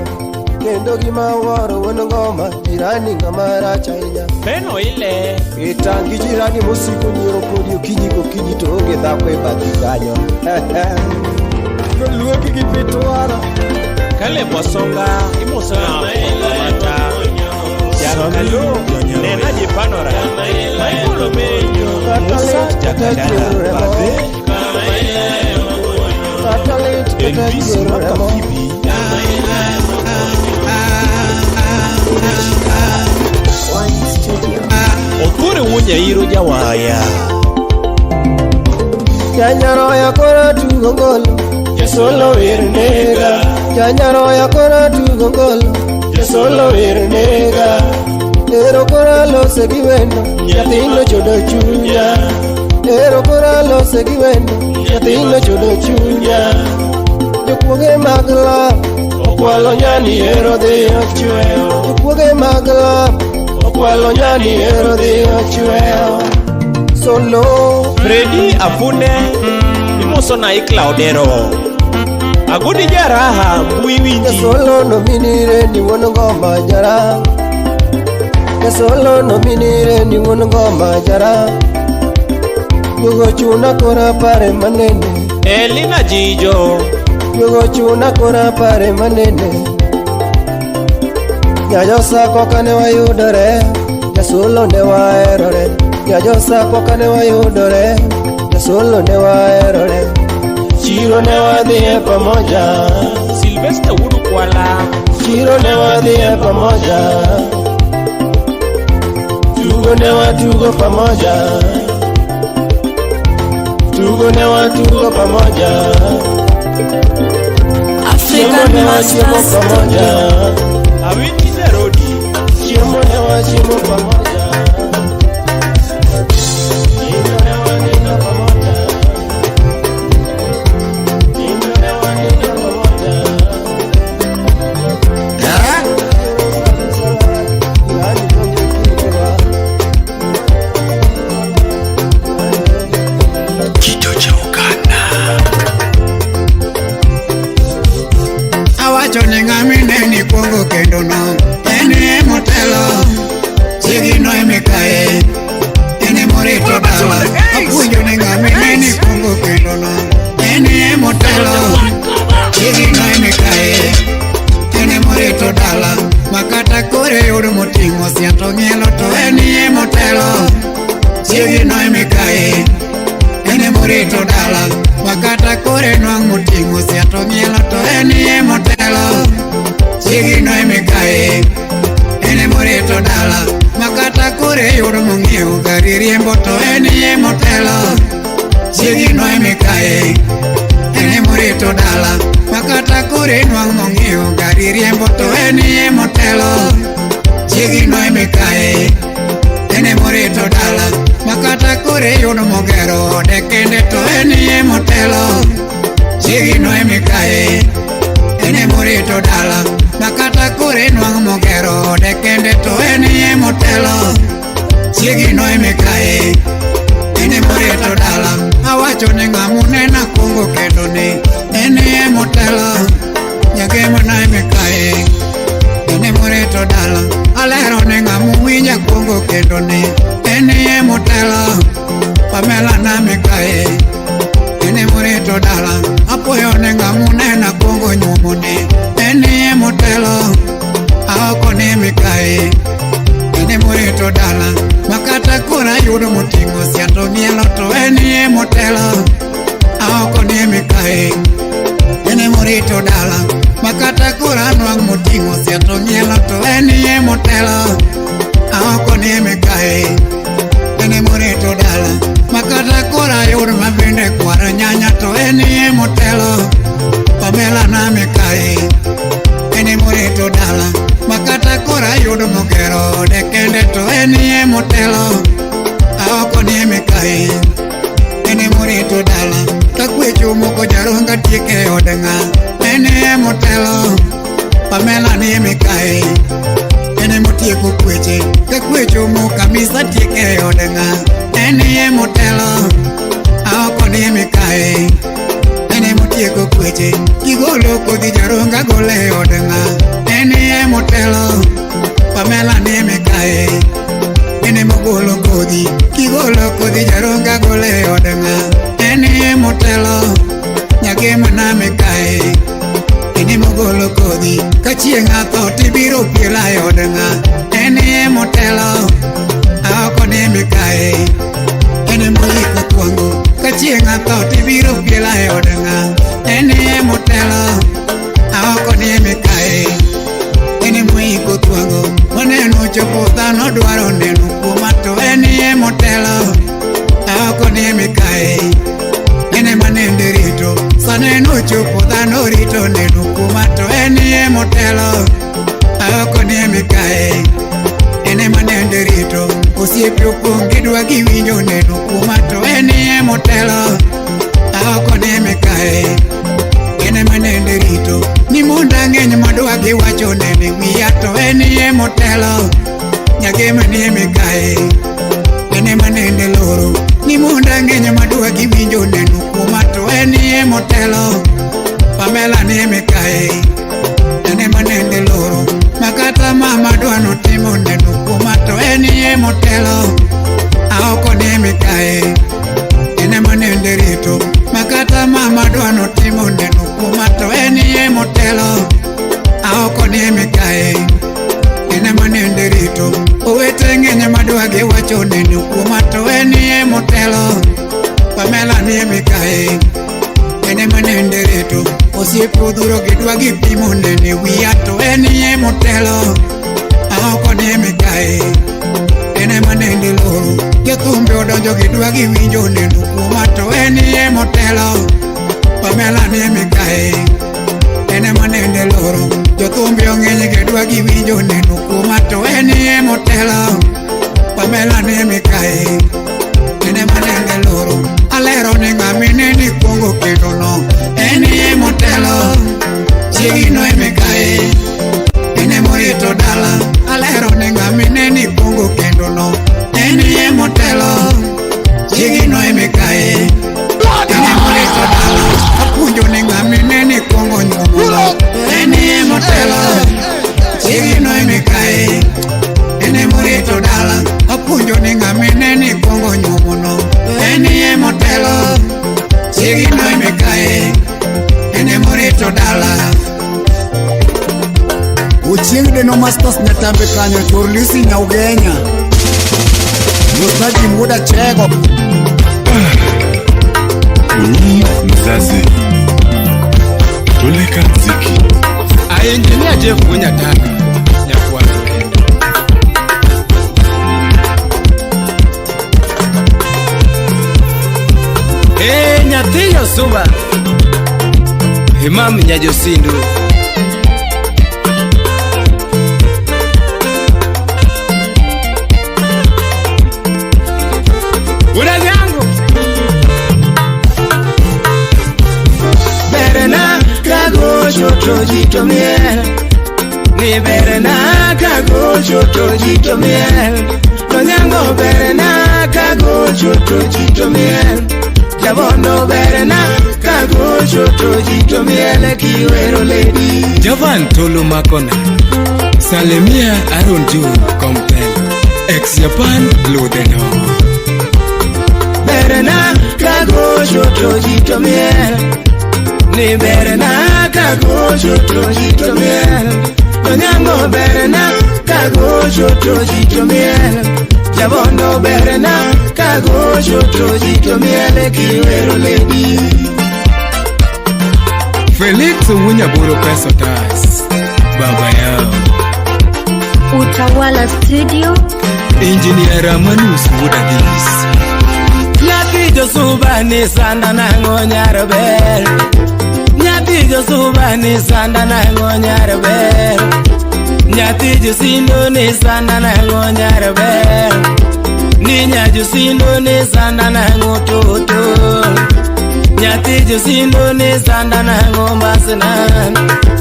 Kendo gima waro wono ngoma Girani ngamara chainya Beno ile Itangi jirani musiku nyiro kodi ukinyi kukinyi toge dhakwe badi kanyo Luoki kipituara Kale Bwasonga Imoso na Mata Jakalo Nena Jipanora Maikolo Menyo Musa Jakadala Babe Elvis Makafibi Okure wunya iru jawaya Janyaroya kora tugongolo Jesolo irnega Janyaroya kora tugongolo Jesolo irnega Ero kora lo seguimento Yatino chodo chunya Ero kora lo seguimento Yatino chodo chunya Yokuge magla Okwalo nyani ero de ochueo Yokuge magla Okwalo nyani ero de ochueo Solo Freddy Afune Imoso na Claudero Agudi jaraha mbui winji Solo no minire ni wono ngoma jara Solo no minire ni wono ngoma jara Yogo chuna kora pare manene Elina Jijo Yogo chuna kora pare manene Nyajosa kokane wayudore Solo ne waerore Nyajosa kokane wayudore Solo ne waerore Chiro ne wadhie pamoja Sylvester Urukwala Chiro ne wadhie pamoja Tugo ne watugo pamoja Tugo ne watugo pamoja African Masters pamoja Awiti Jarodi Chiemo ne wachiemo pamoja Nindo ne wanindo pamoja Nindo ne wanindo pamoja Kito cha Uganda Awacho ni ng'amine ni kuongo kendo no Eni motelo Sigino to mielo to enie motelo. Chigi no emikae, ene morito dala. Makata kure yuru mungiu gari riembo to enie motelo. Chigi no emikae, ene morito dala. Makata kure nuang mungiu gari riembo to enie motelo. Chigi no emikae, ene morito dala. Makata kure yuru mogero de kende to enie motelo. Chigi no emikae, ene morito dala. Makata kure nuang mogero de kende to enie motelo. Chigi no emikae, ene morito dala. Awacho ni ngamune na kungo kendo ni enie motelo. Nyagema na emikae, ene morito dala. Alero ni ngamuwinya kungo kendo ni enie motelo. Pamela na emikae, ene morito dala. Apoyo ni ngamune na kungo nyumuni enie motelo. Aoko ni emikae, ene morito dala. Makata kura yudo motingo siato mielo to enie motelo. Aoko ni emikae, ene morito dala. Makata kura nuang motingo siato mielo to enie motelo. Aoko ni emikae, ene morito dala. Makata kura yudo mabende kwara nyanya to enie motelo. Pamela na emikae, ene morito dala. Makata kura yudo mogero de kende to enie motelo. Aoko ni emikae, ene morito dala. Kakwecho moko jaronga tieke odenga enie motelo. Pamela ni emikae, ene motieko kweche. Kakwecho moka misa tieke odenga enie motelo. Aoko ni emikae, ene motieko kweche. Kigolo kodhi jaronga gole odenga enie motelo. Pamela ni emikae, ene mogolo kodhi. Kigolo kodhi jaronga gole odenga enie motelo. Nyagema na emikae, ene mogolo kodhi. Kachieng' atho tibiro piela odenga enie motelo. Aoko ni emikae, ene moiko kwango. Kachieng' atho tibiro piela odenga enie motelo. Aoko ni emikae, ene moiko kwango. Waneno chopo dhano dwaro neno kuoma to enie motelo. Aoko ni emikae, ene manende rito. Saneno chopo dhano rito neno kuoma to enie motelo. Aoko ni emikae, ene manende rito. Osiepe opong' gidwa giwinjo neno kuoma to enie motelo. Aoko ni emikae, ene manende rito. Ni monda ng'eny madwa giwacho nene wiya to enie motelo. Nyagema ni emikae, ene manende loro. Ni monda ng'eny madwa giwinjo neno kuoma to enie motelo. Pamela ni emikae, ene manende loro. Makata mama dwa notimo neno kuoma to enie motelo. Aoko ni emikae, ene manende rito. Makata mama dwa notimo neno kuoma to enie motelo. Aoko ni emikae, ene manende rito. Owete ng'eny madwa giwacho neno kuoma to enie motelo. Pamela ni emikae, ene manende rito. Osiepe odhuro gidwa gipimo nene wiya to enie motelo. Aoko ni emikae, ene manende loro. Jothumbe odonjo gidwa giwinjo neno kuoma to enie motelo. Pamela ni emikae, ene manende loro. Jothumbe ong'eny gidwa giwinjo neno kuoma to enie motelo. Pamela ni emikae, ene manende loro. Alero ni ng'amine ni kuongo kendo no enie motelo. Chigi no emikae, ene morito dala. Alero ni ng'amine ni kuongo kendo no enie motelo. Chigi no emikae, ene morito dala. Apunjo ni ng'amine ni kuongo nyumo enie motelo. Chigi no emikae, ene morito dala. Apunjo ni ng'amine ni kuongo nyumo no enie motelo. Chigi no emikae, ene morito dala. Uchieng' deno masters netambe kanyo chorlisi nyaugenya. Mustaji muda chego. Mzazi Uleka Ziki. Engineer Jeff Munyatanga. Nyakwa. Nyatiyo suba. Imam Nyajosindu. Uranyangu. Berena kago joto jito miel. Ni berena kago joto jito miel. Uranyangu berena kago joto jito miel. Jabondo berena kago joto jito miel kiwero lady. Javan Tolu Makona. Salemia Aaron June Comptel. Ex Japan Ludeno. Berena kago joto jito miel. Ni berena kago joto jito miel. Onyango berena kago joto jito miel. Jabondo berena kago joto jito miel kiwero lady. Felix Munyaburo Pesotas baba yao. Utawala Studio. Engineer Amanus Wudagis. Nyati Josuba ni sanda na ngonyar ber. Nyati Josuba ni sanda na ngonyar ber. Nyati Josindo ni sanda na ngonyar ber. Ninya Josindo ni sanda na ngototo. Nyati Josindo ni sanda na ngombasna.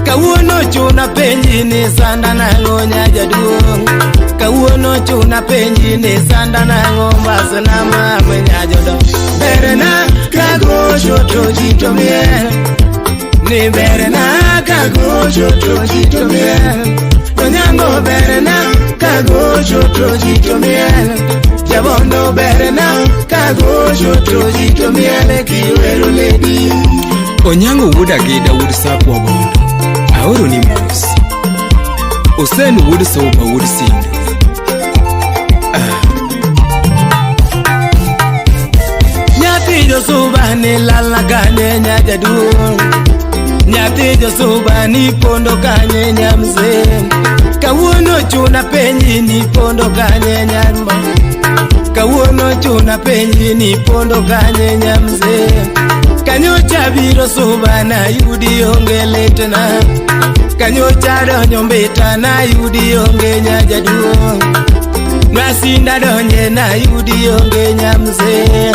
Kawuono chuna penji ni sanda na ngonya jaduong. Kawuono chuna penji ni sanda na ngombasna mama nyajodo. Berena kago joto jito miel. Ni berena kago joto jito miel. Onyango berena kago joto jito miel. Jabondo berena kago joto jito miel kiwero lady. Onyango Wudagida Wudsapo Bondo. Aoro ni mos. Usen Wudsoba Wudsindu. Nyati Josuba ni lala kanye nyajaduong. Nyati Josuba ni pondo kanye nyamze. Kawuono chuna penji ni pondo kanye nyambo. Kawuono chuna penji ni pondo kanye nyamze. Kanyocha biro suba na yudi onge letena. Kanyocha donyo mbeta na yudi onge nyajaduong. Masinda donye na yudi onge nyamze.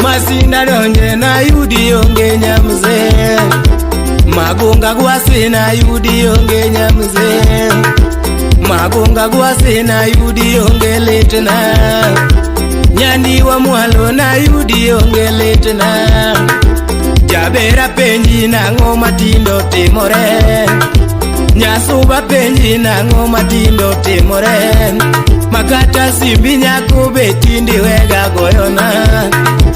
Masinda donye na yudi onge nyamze. Magunga gwasi na yudi onge nyamze. Magunga gwasi na yudi onge letena. Nyandi wa mwalo na yudi onge letena. Jabera penji na ngoma tindo timore. Nyasuba penji na ngoma tindo timore. Makata simbi nyako betindi wega goyona.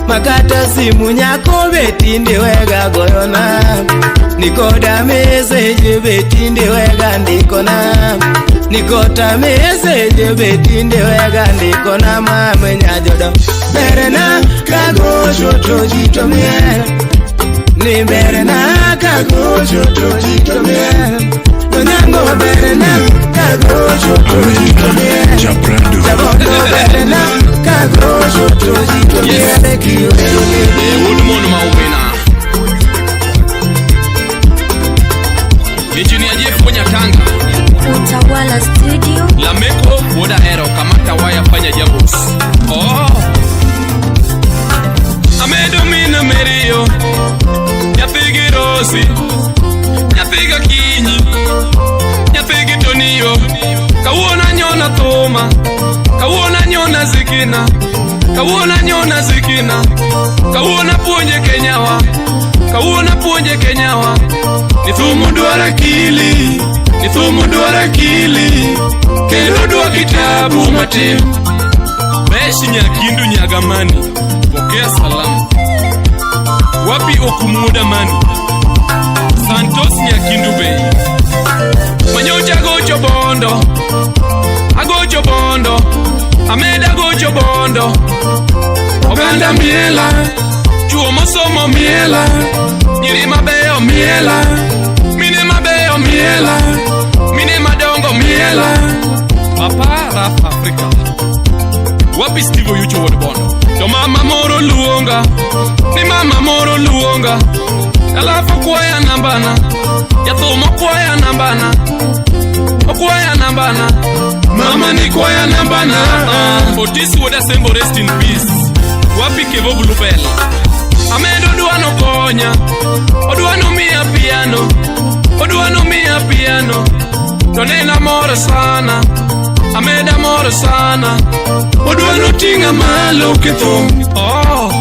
Makata simu nyako betindi wega goyona. Nikoda message betindi wega ndikona. Nikota message betindi wega ndikona mama nyajodo. Berena kago joto jito miel. Ni berena kago joto jito miel. Onyango berena kago joto jito miel. Jabondo berena kago joto jito miel kiwero lady. Woodmon Mawena. Engineer Jeff Munyatanga. Utawala Studio. Lameko Woda Hero kamata waya fanya jambos. Amedo mina merio. Nyapigi rosi. Nyapiga kinyi. Nyapigi toniyo. Kawuona nyona toma. Kawuona nyona zikina. Kawuona nyona zikina. Kawuona puonje kenyawa. Kawuona puonje kenyawa. Nithumu dwara kili. Nithumu dwara kili. Kelo dwa kitabu matim. Meshi Nyakindu Nyagamani. Pokea salamu. Wapi Okumuda Mani. Santos Nyakindu Bay. Manyocha gocho bondo. Agocho bondo. Ameda gocho bondo. Oganda miela. Chuo masomo miela. Nyiri mabeyo miela. miela, mine madongo miela. Papa Raf Africa. Wapi Steve Oyucho wod bono. To mama moro luonga, ni mama moro luonga. Alafu kwaya nambana, yathumo kwaya nambana. Okwaya nambana, mama ni kwaya nambana. Otis would assemble, rest in peace. Wapi Kevo Bluebell. Amedo duano konya, oduano mia piano, oduano mia piano. Tonena more sana, ameda more sana, oduano tinga malo keto. Oh,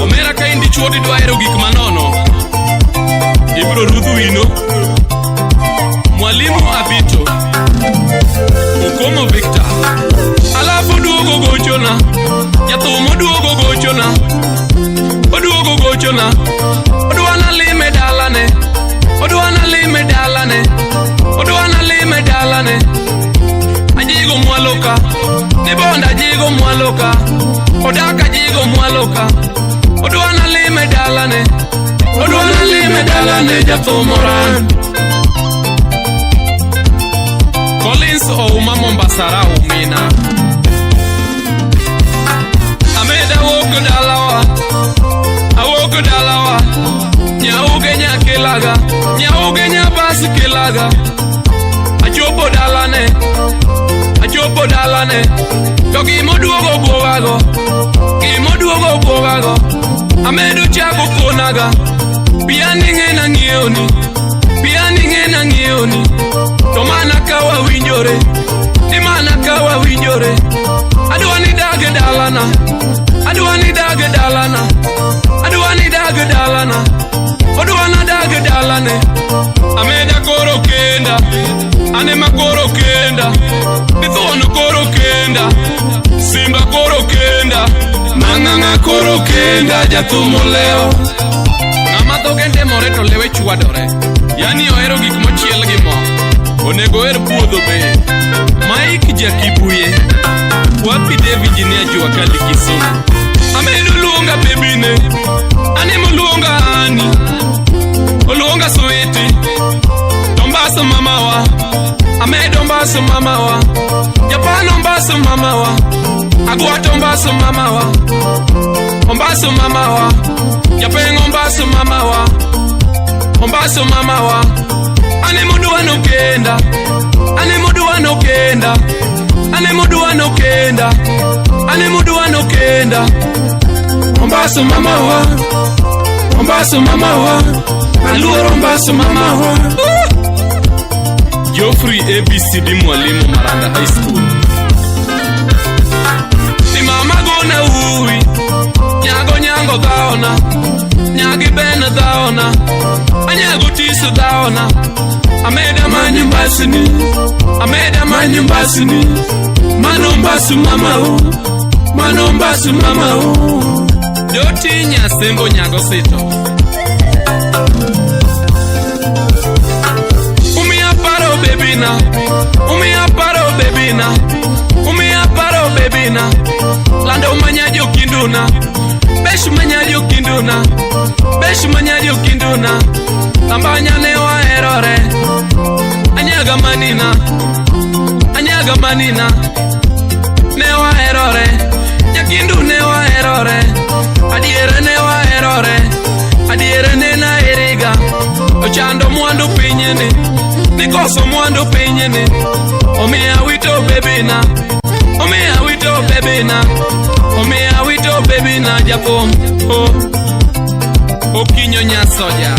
omera ka indi chuodi dwaero gik manono. Ibro rudhu ino. Mwalimu Abito, Okomo Victor. Alafu duogo gochona, yathumo duogo gochona, oduogo gochona, oduana lime dalane, oduana lime dalane, oduana lime dalane. Ajigo mwaloka, nibonda ajigo mwaloka, odaka ajigo mwaloka, oduana lime dalane, oduana lime dalane, yathumo ran. Collins Ouma Mombasara umina. Ameda woku dalawa, awoku dalawa. Nyauge nya kilaga, nyauge nya basi kilaga. Ajopo dalane. Toki moduogo bogago, amedu chako konaga. Piani ngena ngioni. Tomana kawa winjore, imana kawa winjore. Aduani dage dalana, aduani dage dalana, aduani dage dalana, oduana dage dalane. Ameda koro kenda, anema koro kenda, bithono koro kenda, simba koro kenda, manganga koro kenda, jathumo leo. Ngama dhogende moreto lewe chuadore, yani ohero gik mochiel gi mo. Onego puodho be. Mike Jakibuye. Wapi Devi Engineer Jua Kali Kisumu. Amedu luonga bebine. Anemo luonga Ani. Oluonga Soeti. Tombaso mamawa. Amedo mbaso mamawa. Japano mbaso mamawa. Agwato mbaso mamawa. Ombaso mamawa. Japengo mbaso mamawa. Ombaso mamawa. Anemuduano kenda, anemuduano kenda, anemuduano kenda, anemuduano kenda. Ombaso mamawa, aluoro ombaso mamawa. Geoffrey ABCD mwalimu Maranda High School. Ni mama gona uwi, nyago dhaona, nyagi bena dhaona, anyago tisu dhaona. Ameda manyumbasini, manombasu mama o. Doti nyasembo nyago sito. Umiaparo bebina, lando manyajo kinduna, beshu manyajo kinduna, tambanya newa erore. Anyaga manina, newa erore, nyakindu newa erore, adiere nena eriga, ochando mwandu pinyeni, nikoso mwandu pinyeni, omia wito bebina, japom, okinyo nyasoja.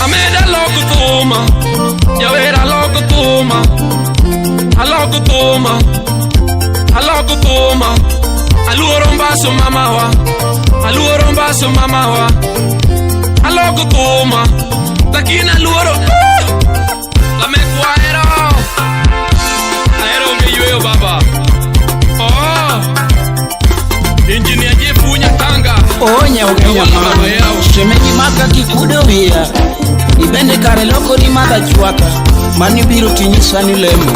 Ameda logo toma, yawera logo toma, alogo toma, aluoro mbaso mamawa, alogo toma, takina aluoro, la mekuaero, aero me yueo baba, oh, Engineer Jefunya Tanga, onya mama, shemeji maka kikudo wia. Ibende kare loko ni mada chuaka, mani biro tinyisa ni lemo.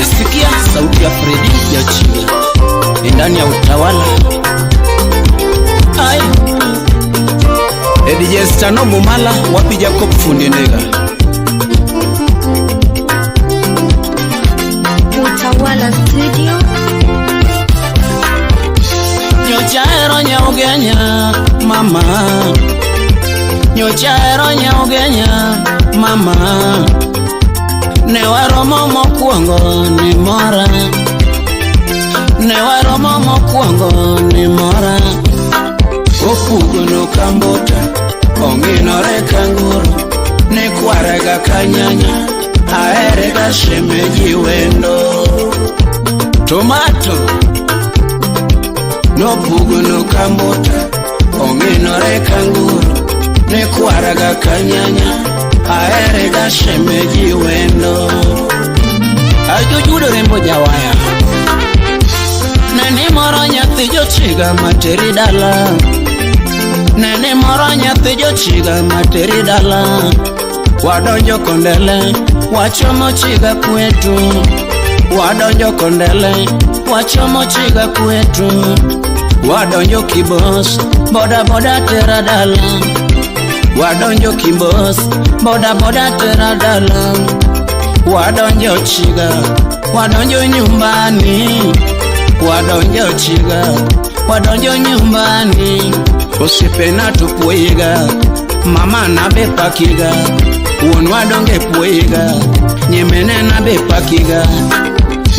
Esikia sauti ya Freddy ya chini, ndani ya utawala. Ai DJ Stano Mumala wapi Jacob fundi ndega. Utawala Studio. Nyochaero nyaugenya mama, nyochaero nyaugenya mama, ne waromo mokwongo ni mora, ne waromo mokwongo ni mora. Opugono kambota onginore kanguru, ne kwarega kanyanya aerega shemeji wendo. Tomato no pugono kambota onginore kanguru, ne kwaraga kanyanya aerega shemeji wendo. Ajujudo rembo jawaya nene moro nyathi jochiga materi dala, nene moro nyathi jochiga materi dala. Wadonjo kondele wachomo chiga kwetu, wadonjo kondele wachomo chiga kwetu. Wadonjo kibos boda boda tera dala, wadonjo kibos boda boda tera dala. Wadonjo chiga wadonjo nyumbani, wadonjo chiga wadonjo nyumbani. Osipena tupuiga mama na bepakiga, uon wadonge puiga nyemene na bepakiga.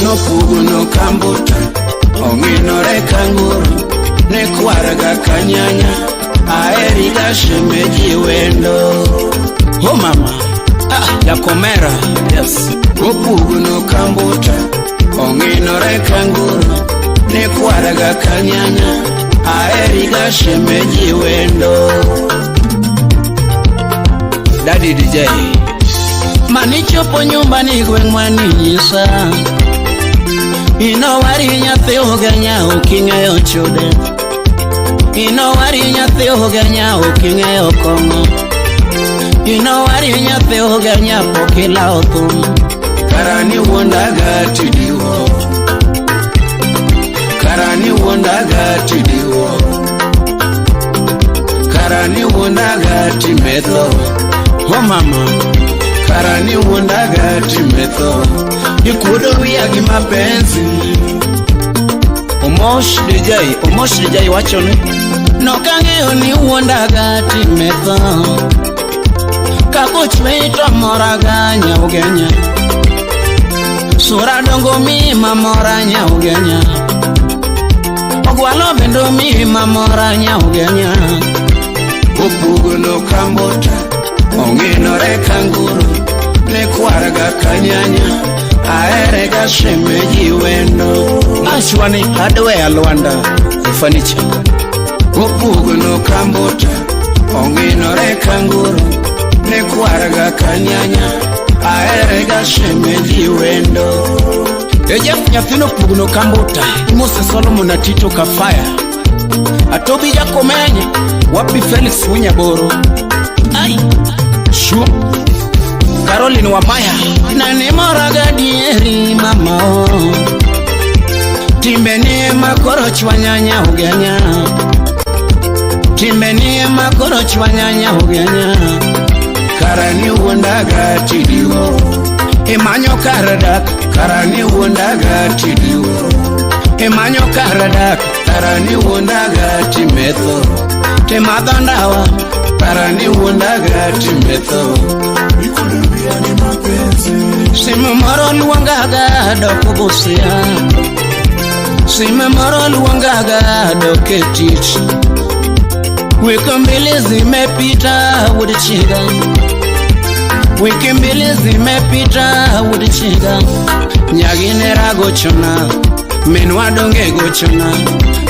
No pugono kambota onginore kanguru, ne kwaraga kanyanya aeriga shemeji wendo. Oh mama Jakomera, yes. Opugono kambota onginore kanguru, ne kwaraga kanyanya aeriga shemeji wendo. Daddy DJ manichopo nyumbani gweng'wani nyisa, inowari nyathi ugenya uking'eyo chude, inowari nyathi ugenya uking'eyo kong'o, inowari nyathi ugenya pokila othum. Karani wondaga tidiwo, karani wondaga tidiwo, karani wondaga timetho. Oh mama karani wondaga timetho, ikudo wiya gi mapenzi. Omosh DJ wachone nokang'eyo ni wondaga timetho, kakochwe to moraga nyaugenya, sura dongo mi mamora nyaugenya, ogwalo bendo mi mamora nyaugenya. Opugono kambota onginore kanguru, ne kwaraga kanyanya aerega shemeji wendo. Ashwani hardware Luanda furniture. Opugono kambota onginore kanguru, ne kwaraga kanyanya aerega shemeji wendo. Eja nyathino pugono kambota Mose Solomon Atito Kafaya, Atobi Jakomenye wapi Felix Winyaboro. Ai Shu Caroline Wamaya nane moraga dieri mama o, timbeni makoro chwanyanya ugenya, timbeni makoro chwanyanya ugenya. Karani wondaga tidiwo, imanyo karadak. Karani wondaga tidiwo, imanyo karadak. Karani wondaga timetho, temadhandawa. Karani wondaga timetho, ikudumbia ni mapenzi. Simu moro luwangaga dokubusia, simu moro luwangaga doketich. Wiki mbili zimepita udichiga, wiki mbili zimepita udichiga. Nyaginera gochona, menwa donge gochona,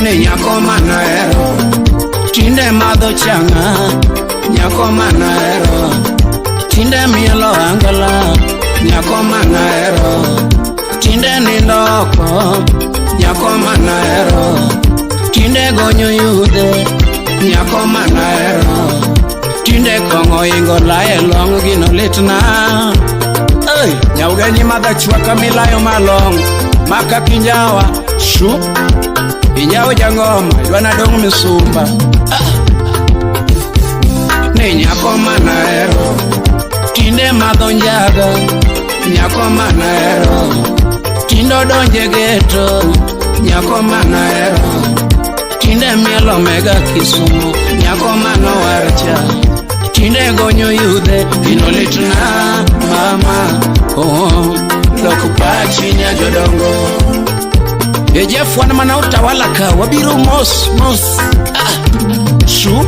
ne nyako manaero, tinde madho changa. Nyako manaero, tinde mielo angala. Nyako manaero, tinde nindoko. Nyako manaero, tinde gonyo yude. Nyako manaero, tinde kongo ingo lae long gino litna. Ay, nyaugeni madha chwaka milayo malong, maka kinjawa, shu, injawa jangoma, yuana dong misumba. ni nyako manahero tinde madho njaga, nyako manahero tindo donje geto, nyako manahero tinde mielo mega Kisumu, nyako manowarcha tinde gonyo yudhe inolitna mama lok pachi nya jodongo Jeff mana utawala ka wabiru mos shu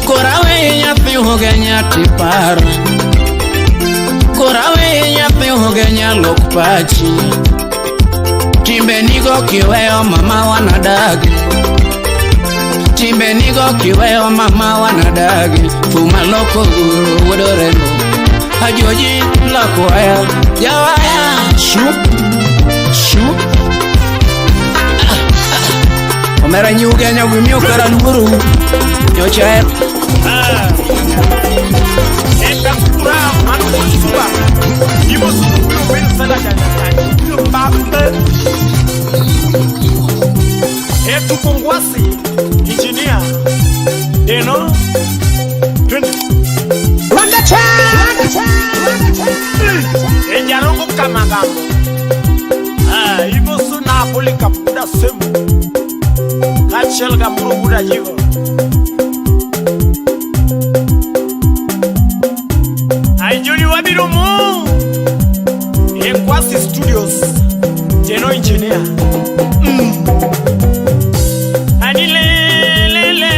korawe nyathi hogenya tipar korawe nyathi hogenya lok pachi timbe nigo kiweyo mama wanadagi timbe nigo kiweyo mama wanadagi fuma loko wodoremo ajoji lakwaya jawaya shu omera nyuge nyagumio karaluru nyochae eka kura manu kusuba ibo sunu bin sala jana bakte etu kongwasi engineer eno 20 Enjarongo kamagambo ibo suna polika buda semu kachel gamuru buda jigo Juni wabirumu Enkwasi Studios Jeno engineer Ani lele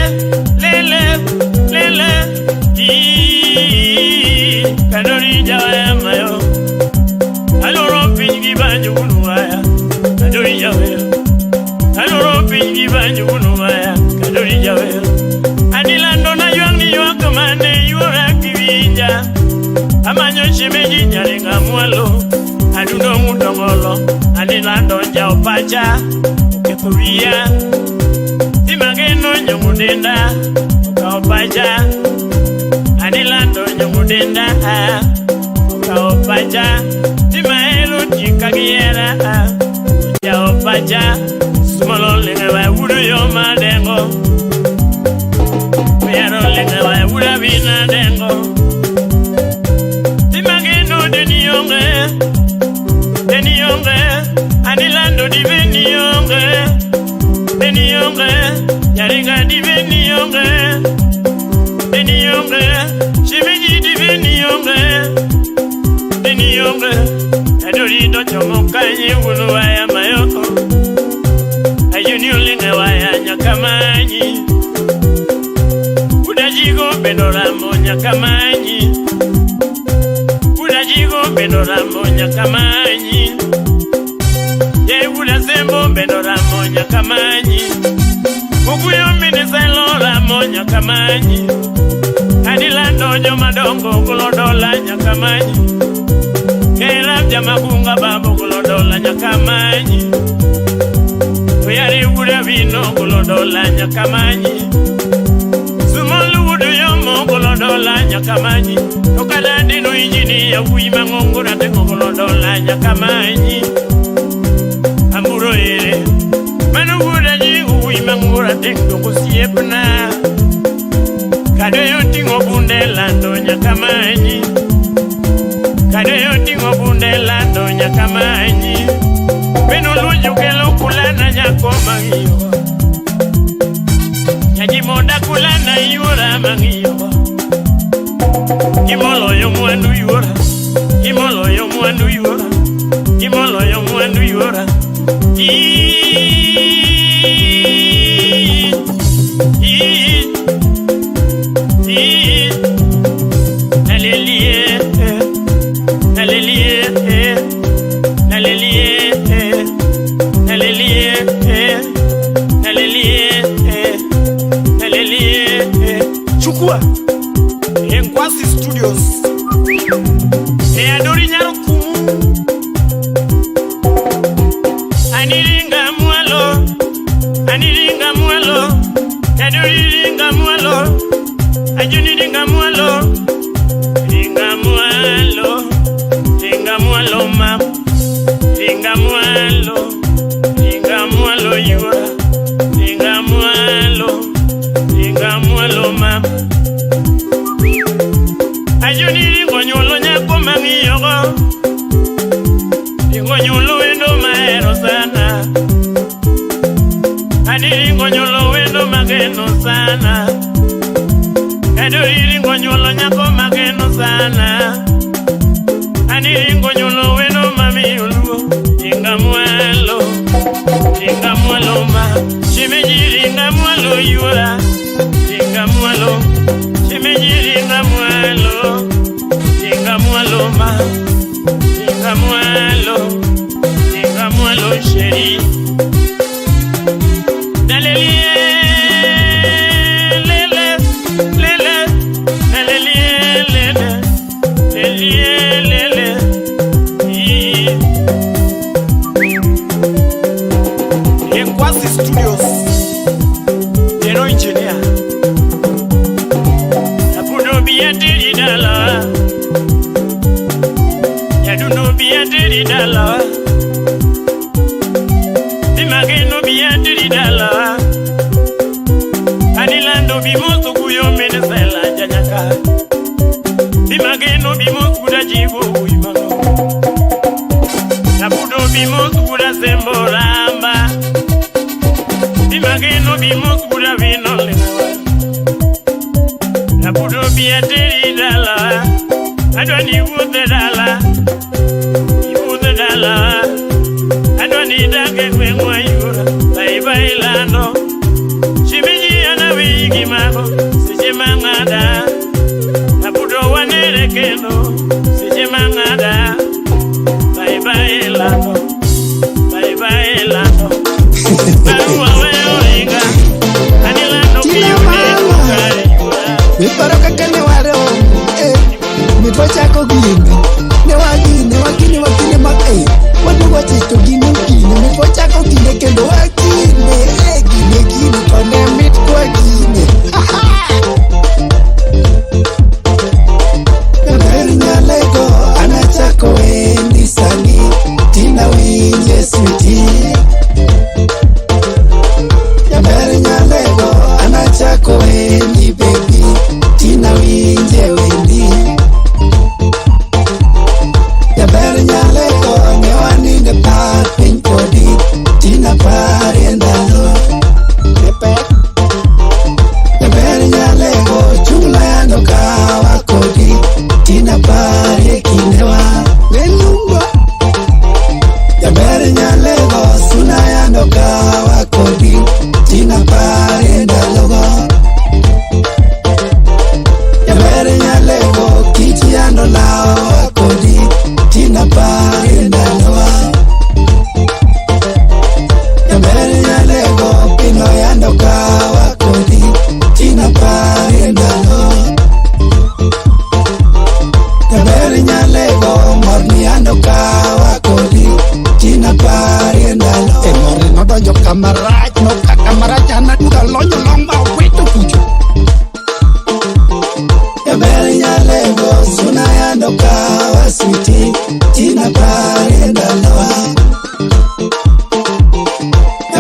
Kadori jawa mayo Aloro pingi banyu kunuaya Kadori jawa Aloro pingi banyu kunuaya Kadori jawa Ani lando na yuangi yuakamane yuora kivinja Amanyo shimeji nyalinga mwalo Aduno mudongolo Anilando njao pacha Uketuria Timageno nyumudenda Ukao pacha Anilando nyumudenda Ukao pacha Timaelu chikagiera Njao pacha Sumalo lingewa udu yoma dengo Meyaro lingewa uda vina dengo Deniyonge, anilando di Deniyonge, yaringa di Deniyonge, shimeji di Deniyonge, adori docho mokanyi waya mayo, ayuni ulinge waya nyakamanyi, udajigo bendoramo nyakamanyi. Bendoramo nyakamanyi Yehuda zembo bendoramo nyakamanyi Muguyo miniselo ramo nyakamanyi Anilando nyomadongo kulodola nyakamanyi Kerab jamagunga babo kulodola nyakamanyi Uyari uda vino kulodola nyakamanyi Sumolu udu yomo kulodola nyakamanyi Okada dino injini ya uima ngongora tengo kulodola nyakamanyi Amburo ere Manu uda ji uima ngongora tengo kusiepna Kadeyo tingo bunde lando nyakamanyi Kadeyo tingo bunde lando nyakamanyi Beno luju kelo kulana nyakomangiyo Nyajimoda kulana yura mangiyo Imolo yo mwandu yura Imolo yo mwandu yura Imolo yo mwandu yura Chukua Enkwasi Studios Adori nyarukumu Aniringa mwalo Adori ringa mwalo Ajuni ringa mwalo Ringa mwalo mam Ringa mwalo yura Ringa mwalo Aniringo nyolo wendo mageno sana. Aniringo nyolo nyako mageno sana. Aniringo nyolo wendo mami uluo. Inga mwalo ma. Shimejiri inga mwalo yura. Inga mwalo. Shimejiri inga mwalo. Inga mwalo ma. Inga mwalo sheri. Studios, Deno Engineer. Apuno biya diri dala. Yaduno biya diri dala. Dimageno biya diri dala. Anilando bimoso kuyo menesela janyaka. Dimageno bimoso kuda jigo uimano. Apuno bimoso kuda semboramba. Dimageno bimoso kuda vino lenawa. Apuno biya diri dala. Adwani wude dala. Wude dala. Adwani dage kwe mwa yura. Bye bye lano. Shimiji ana wiki mako. Sije mangada. Apuno wanere keno. Sije mangada. Bye bye lano. Bye bye lano. Mi paro kaka ne waro mi pochako gini ne wagine mak wadugo chito gini mi pochako gine kendo wagine gine kone mit kwa gine Ber nyalego anachako endi sani tina winje switi Ber nyalego anachako endi baby tina winje wendi Ber nyalego ne waninde par piny kodi tina pare ndalo Ber nyalego chula yando kawa kodi tina pare kinewa Lenungo Ber nyalego suna yando kawa kodi tina pare ndalogo Ber nyalego kiti yando lawa kodi tina pare ndalowa Ber nyalego pino yando kawa kodi tina pare ndalo Ber nyalego morni yando kawa kodi tina pare ndalo morni nodonjo kamarach no kamarach anaduga lonyo lomba weto kucho Ber nyalego suna yando kawa switi tina pare ndalowa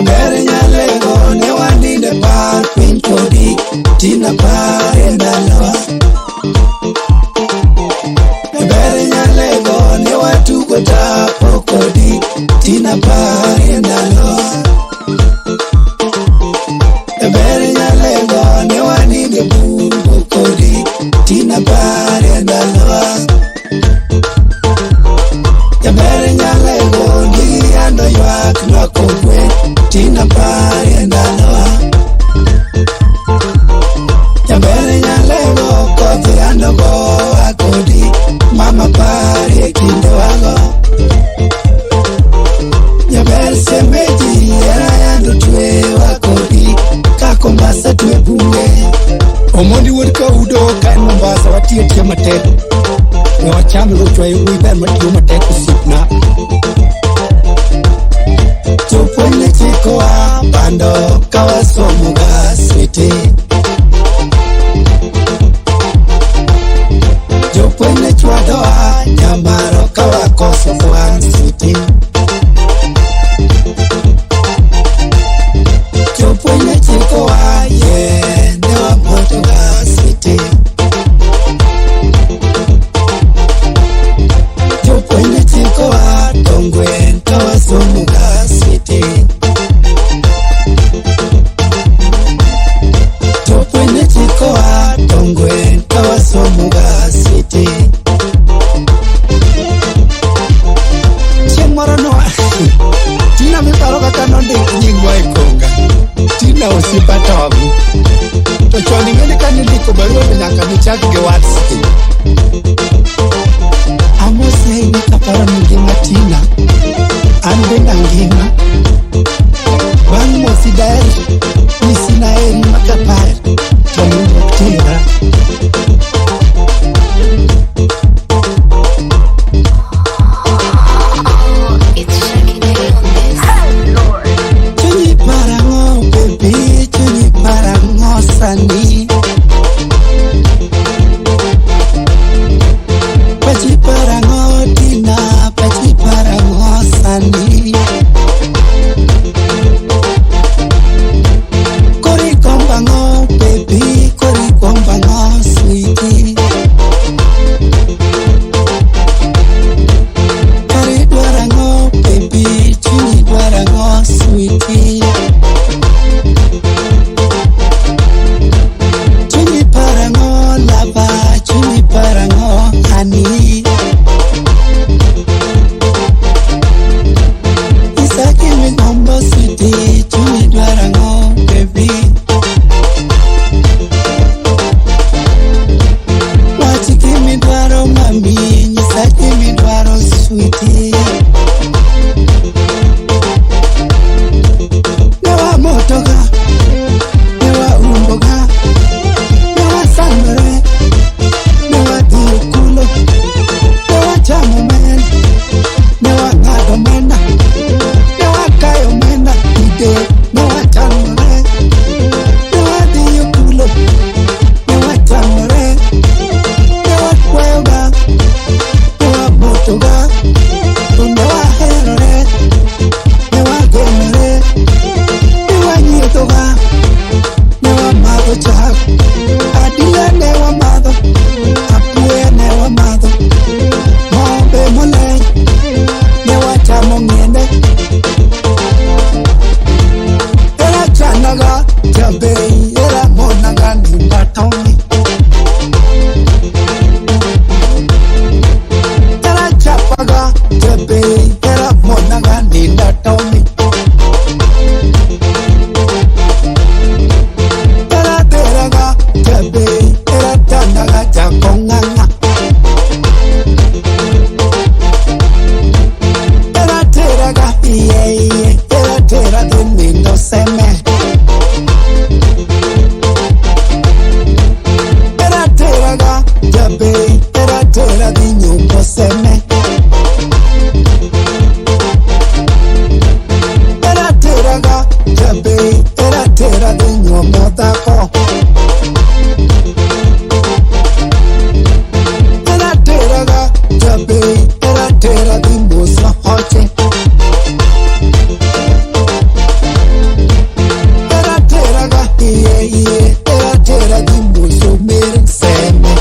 Ber nyalego ne waninde par piny kodi tina pare ndalowa Ber nyalego ne watugo tapo kodi tina pare ndalowa Ber nyalego ne waninde bungo kodi tina pare ndalowa Ber nyalego ni ando ywak nokogwe tina pare ndalowa Ber nyalego kodhi ando gowa kodi mama pare kindowago Ber semeji era yando twewa kodi kako mbasa twe bunge Omondi wuod kaudo kaen Mombasa watiyo matek Ne wacham luchwayo ui ber matiyo matek usipna Chopuonye chikowa pando kawasomo gaswete Chopuonye chwadowa nyamaro kawakoso kwan swete Chopuonye chikowa yende wa moto gaswete Chopuonye chikowa tongwen kawasomo gaswete nindo seme. Era teraga jabe, era tera di nyumbo seme. Era teraga jabe, era tera di nyumbo dako. Era teraga jabe, era tera di musa hoche. Era teraga iye, era tera di muso mere seme.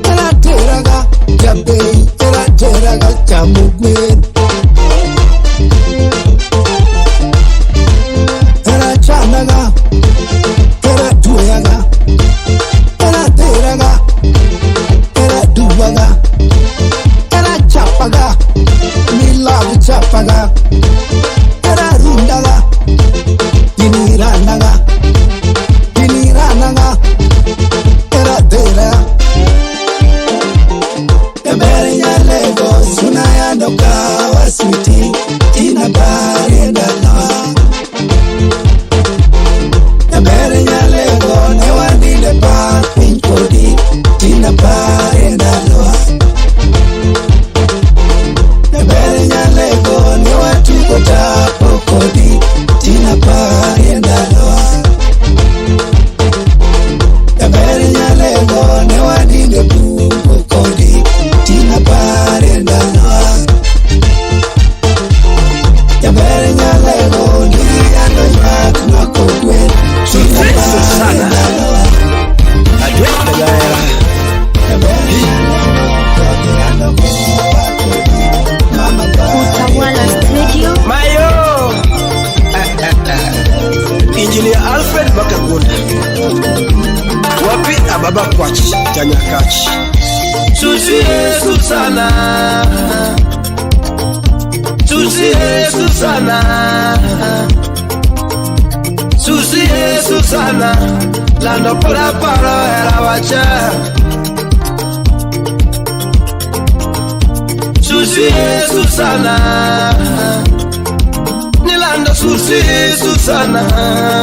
Era teraga jabe, era teraga chamugwe. Era chanaga, era tuyaga, era teraga, era duwaga, era chapaga, mi love chapaga, era rundaga, iniranaga, era tera. Ebere ya Lagos, unayando kawa sweetie, tina bari ndalawa. Ebere ya Lagos, ne wandile pa pinkodi, tina bari ndalawa. Ebere ya Lagos, ne watuko tapo kodi, tina bari ndalawa. Ebere ya Lagos, ne wandile buko kodi, tina bari ndalawa. Ebere ya Lagos, ne yando yak na kogwe, tina bari ndalawa. Adweka ya era. Ebere ya Lagos, Utawala Studio. Mayo Engineer Alfred Makagunda. Wapi ababa kwachi Tanyakachi. Susie Susana, Susie Susana, Susie Susana, lando para era wacha. Susie Susana, nilando Susie Susana,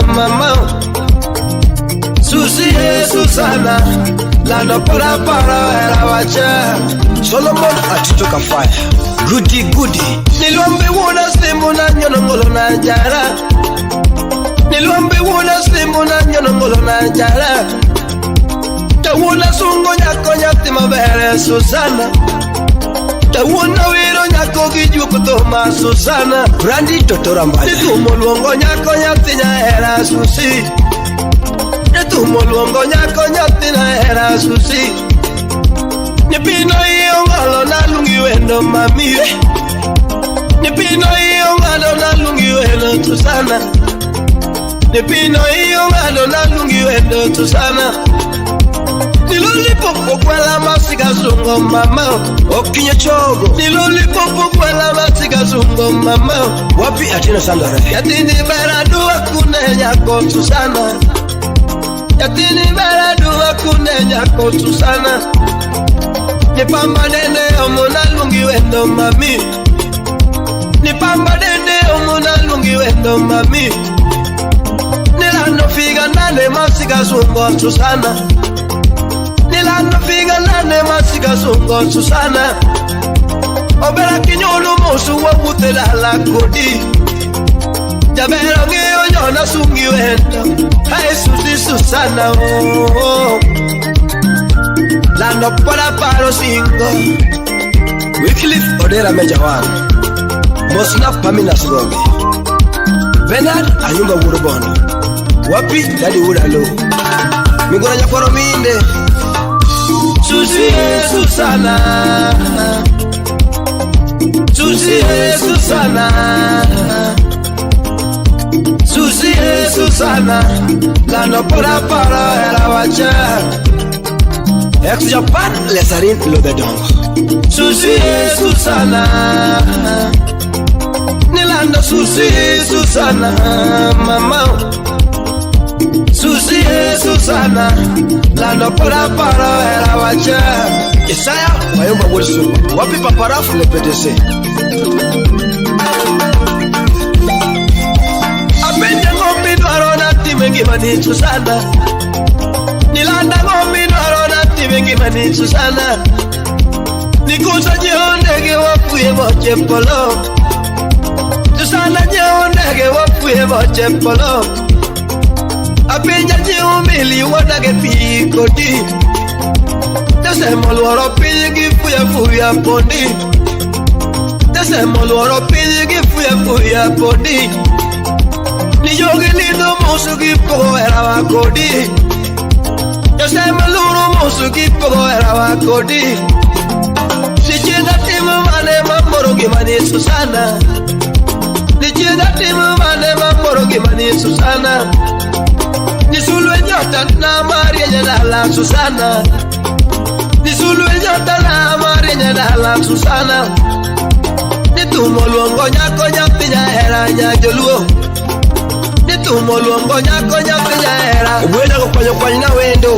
mama. Susie Susana, lando para era wacha. Solomon atitoka fire. Goody goody. Nilombe wona slimbo na nyonongolo na jara. Nilombe wona slimbo na nyonongolo na jara. Tawuna sungo nyako nyati mabere Susana. Tawuna wiro nyako gijuko toma Susana. Brandi totora mbaya. Nitumo luongo nyako nyati nyaera Susi. Nitumo luongo nyako nyati nyaera Susi. Nipino iyo ngalo na lungi wendo mami. Nipino iyo ngalo na lungi wendo Susana. Nipino iyo ngalo na lungi wendo Susana. Nilolipopo kwela masika zungo mama. Okinye chogo. Nilolipopo kwela masika zungo mama. Wapi atina sandare. Yatini bera duwa kune nyako Susana. Yatini bera duwa kune nyako Susana. Nipamba dende omuna lungi wendo mami. Nipamba dende omuna lungi wendo mami. Nilando figa nane masika zungo Susana. Nilando figa nane masika zungo Susana. Obera kinyolo mosu wabutela la kodi. Jabera ngeyo nyona sungi wendo. Hai Susi Susana oh. Lando para paro singo. Wycliffe Odera Meja One. Mosna Pamina Sroge. Bernard Ayumba Wurubono. Wapi Daddy Wuralo. Migora Nyakoro Minde. Susie Susana. Susie Susana. Susie Susana. Lando para paro era wacha. Ex-Japan, Lesarin Lobedongo. Susie Susana. Nilando Susie Susana, mama. Susie Susana. Lando para era wacha. Isaya, Wayomba Wilson. Wapi paparafu le PDC. mani Susana Nilanda ngombi norona tibengi mani Susana Nikusa jionege wapuye boche polo Susana jionege wapuye boche polo Apinya jiumili wadage pikoti Dese moluoro pigi fuya pondi Dese moluoro pigi fuya pondi Ni yogi lindo musugi pogo era wakodi Dese maluru musugi pogo era wakodi Nichida timu mane mamorogi mani Susana Nichida timu mane mamorogi mani Susana Nisulwe nyota na Maria Nyadala Susana Nisulwe nyota na Maria Nyadala Susana Nitumo luongo nyako nyapinya era nyajoluo Nitumo luongo nyako nyapinya era Wenda kupanyo kwanyi na wendo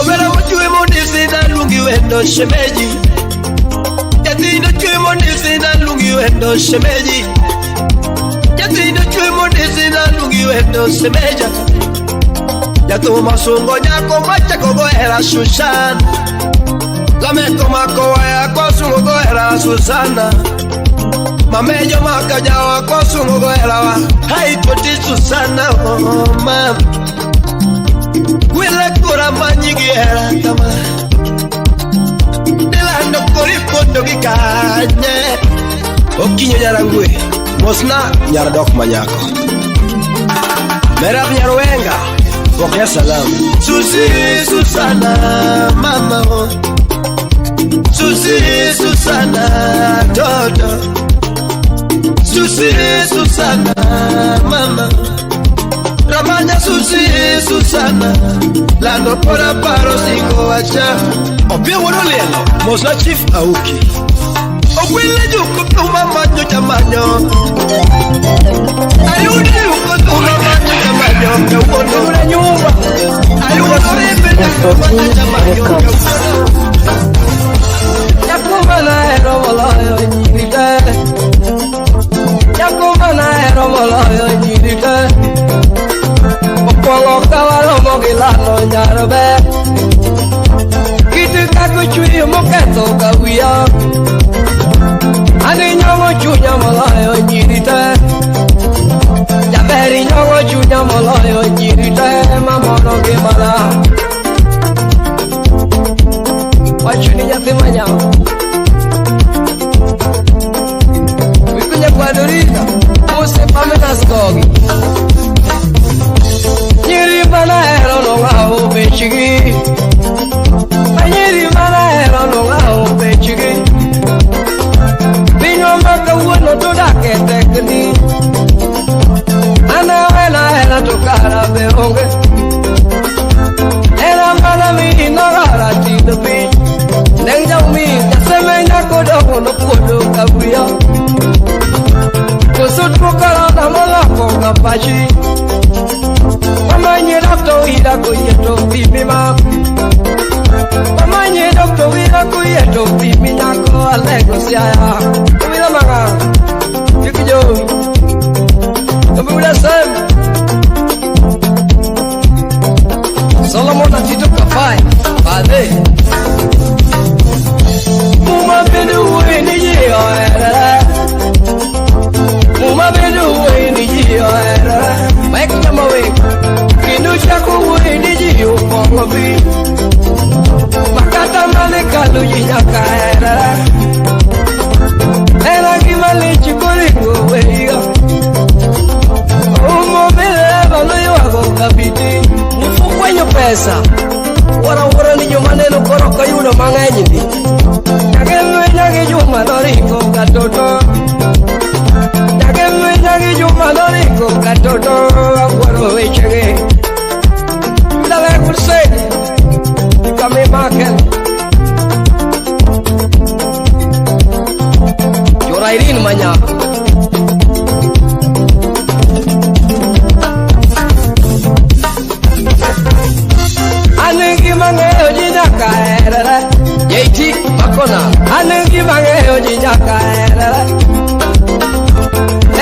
Obera mchue mondisi na lungi wendo shemeji Yatino chue mondisi na lungi wendo shemeji Yatino chue mondisi na lungi wendo shemeja Yato masungo nyako macha kogo era Susana Lameko mako yako sungo era Susana Mamejo makajawa kwa sungo era wa Haitoti Susana oh mama Wile kura manyigi era kama Nilando koripondo kikanye Okinyo nyarangwe Mosna nyaradok manyako Merab nyaruenga Pokea salam Susi Susana mama Susi Susana toto Susi Susana mama Ramanya Susi Susana Lando pora paro singo wacha Opia warolelo Mosna chief auki Okwile juko tuma manyo chamanyo Ayudi juko tuma manyo chamanyo Kewono ule nyumba Ayudi rebe na chamanyo Yakumana ero molayo nyirite Yakumana ero molayo nyirite Opolo kawalo mogilano nyarbe Kitu kakuchui moketo kawia Ani nyogo chunya molayo nyirite Yaberi nyogo chunya molayo nyirite Mamono gimana Wachuni yatimanya Wikunya kwa durita Muse pamena skogi Nyiri mana ero no ngao pechigi Nyiri mana ero no ngao pechigi Binyo maka uno tudake tekni Ana wena era tukara beonge Era mana mi inogara tidupi Nenja umi jaseme nyako dogo no kudo kabuya Kusut kukara na molako kapachi Mamanye dokto ida kuyeto bibi ma Mamanye dokto ida kuyeto bibi nyako alego siaya Kumila manga Yukijo Kumila sem Solomon atito kafai Bade Muma bedu weni jiyo era Muma bedu weni jiyo era Mike Namawe Kinu chako weni jiyo Pongobi Makata mane kalu jinyaka era Era kimali chikuringo weiga Umo bile balo yuwago kabiti Nifukwenyo pesa Wara ni maneno koroka yuno mangenyini Nyakemwe nyaki juma doriko katoto Nyakemwe nyaki juma doriko katoto Waro wechege Yudale kurse Kame maken Yorairin manya Anegi mangeo jinyaka erere Yeiti makona Anegi mangeo jinyaka erere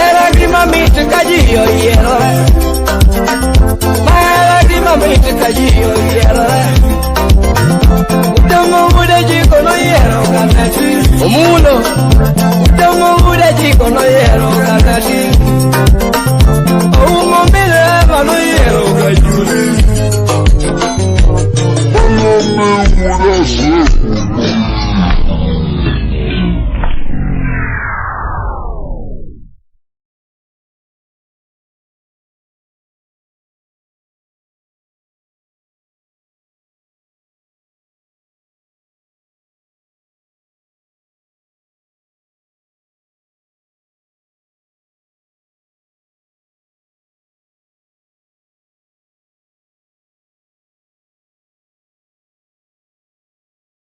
Era grima mitu kajiyo yero Era grima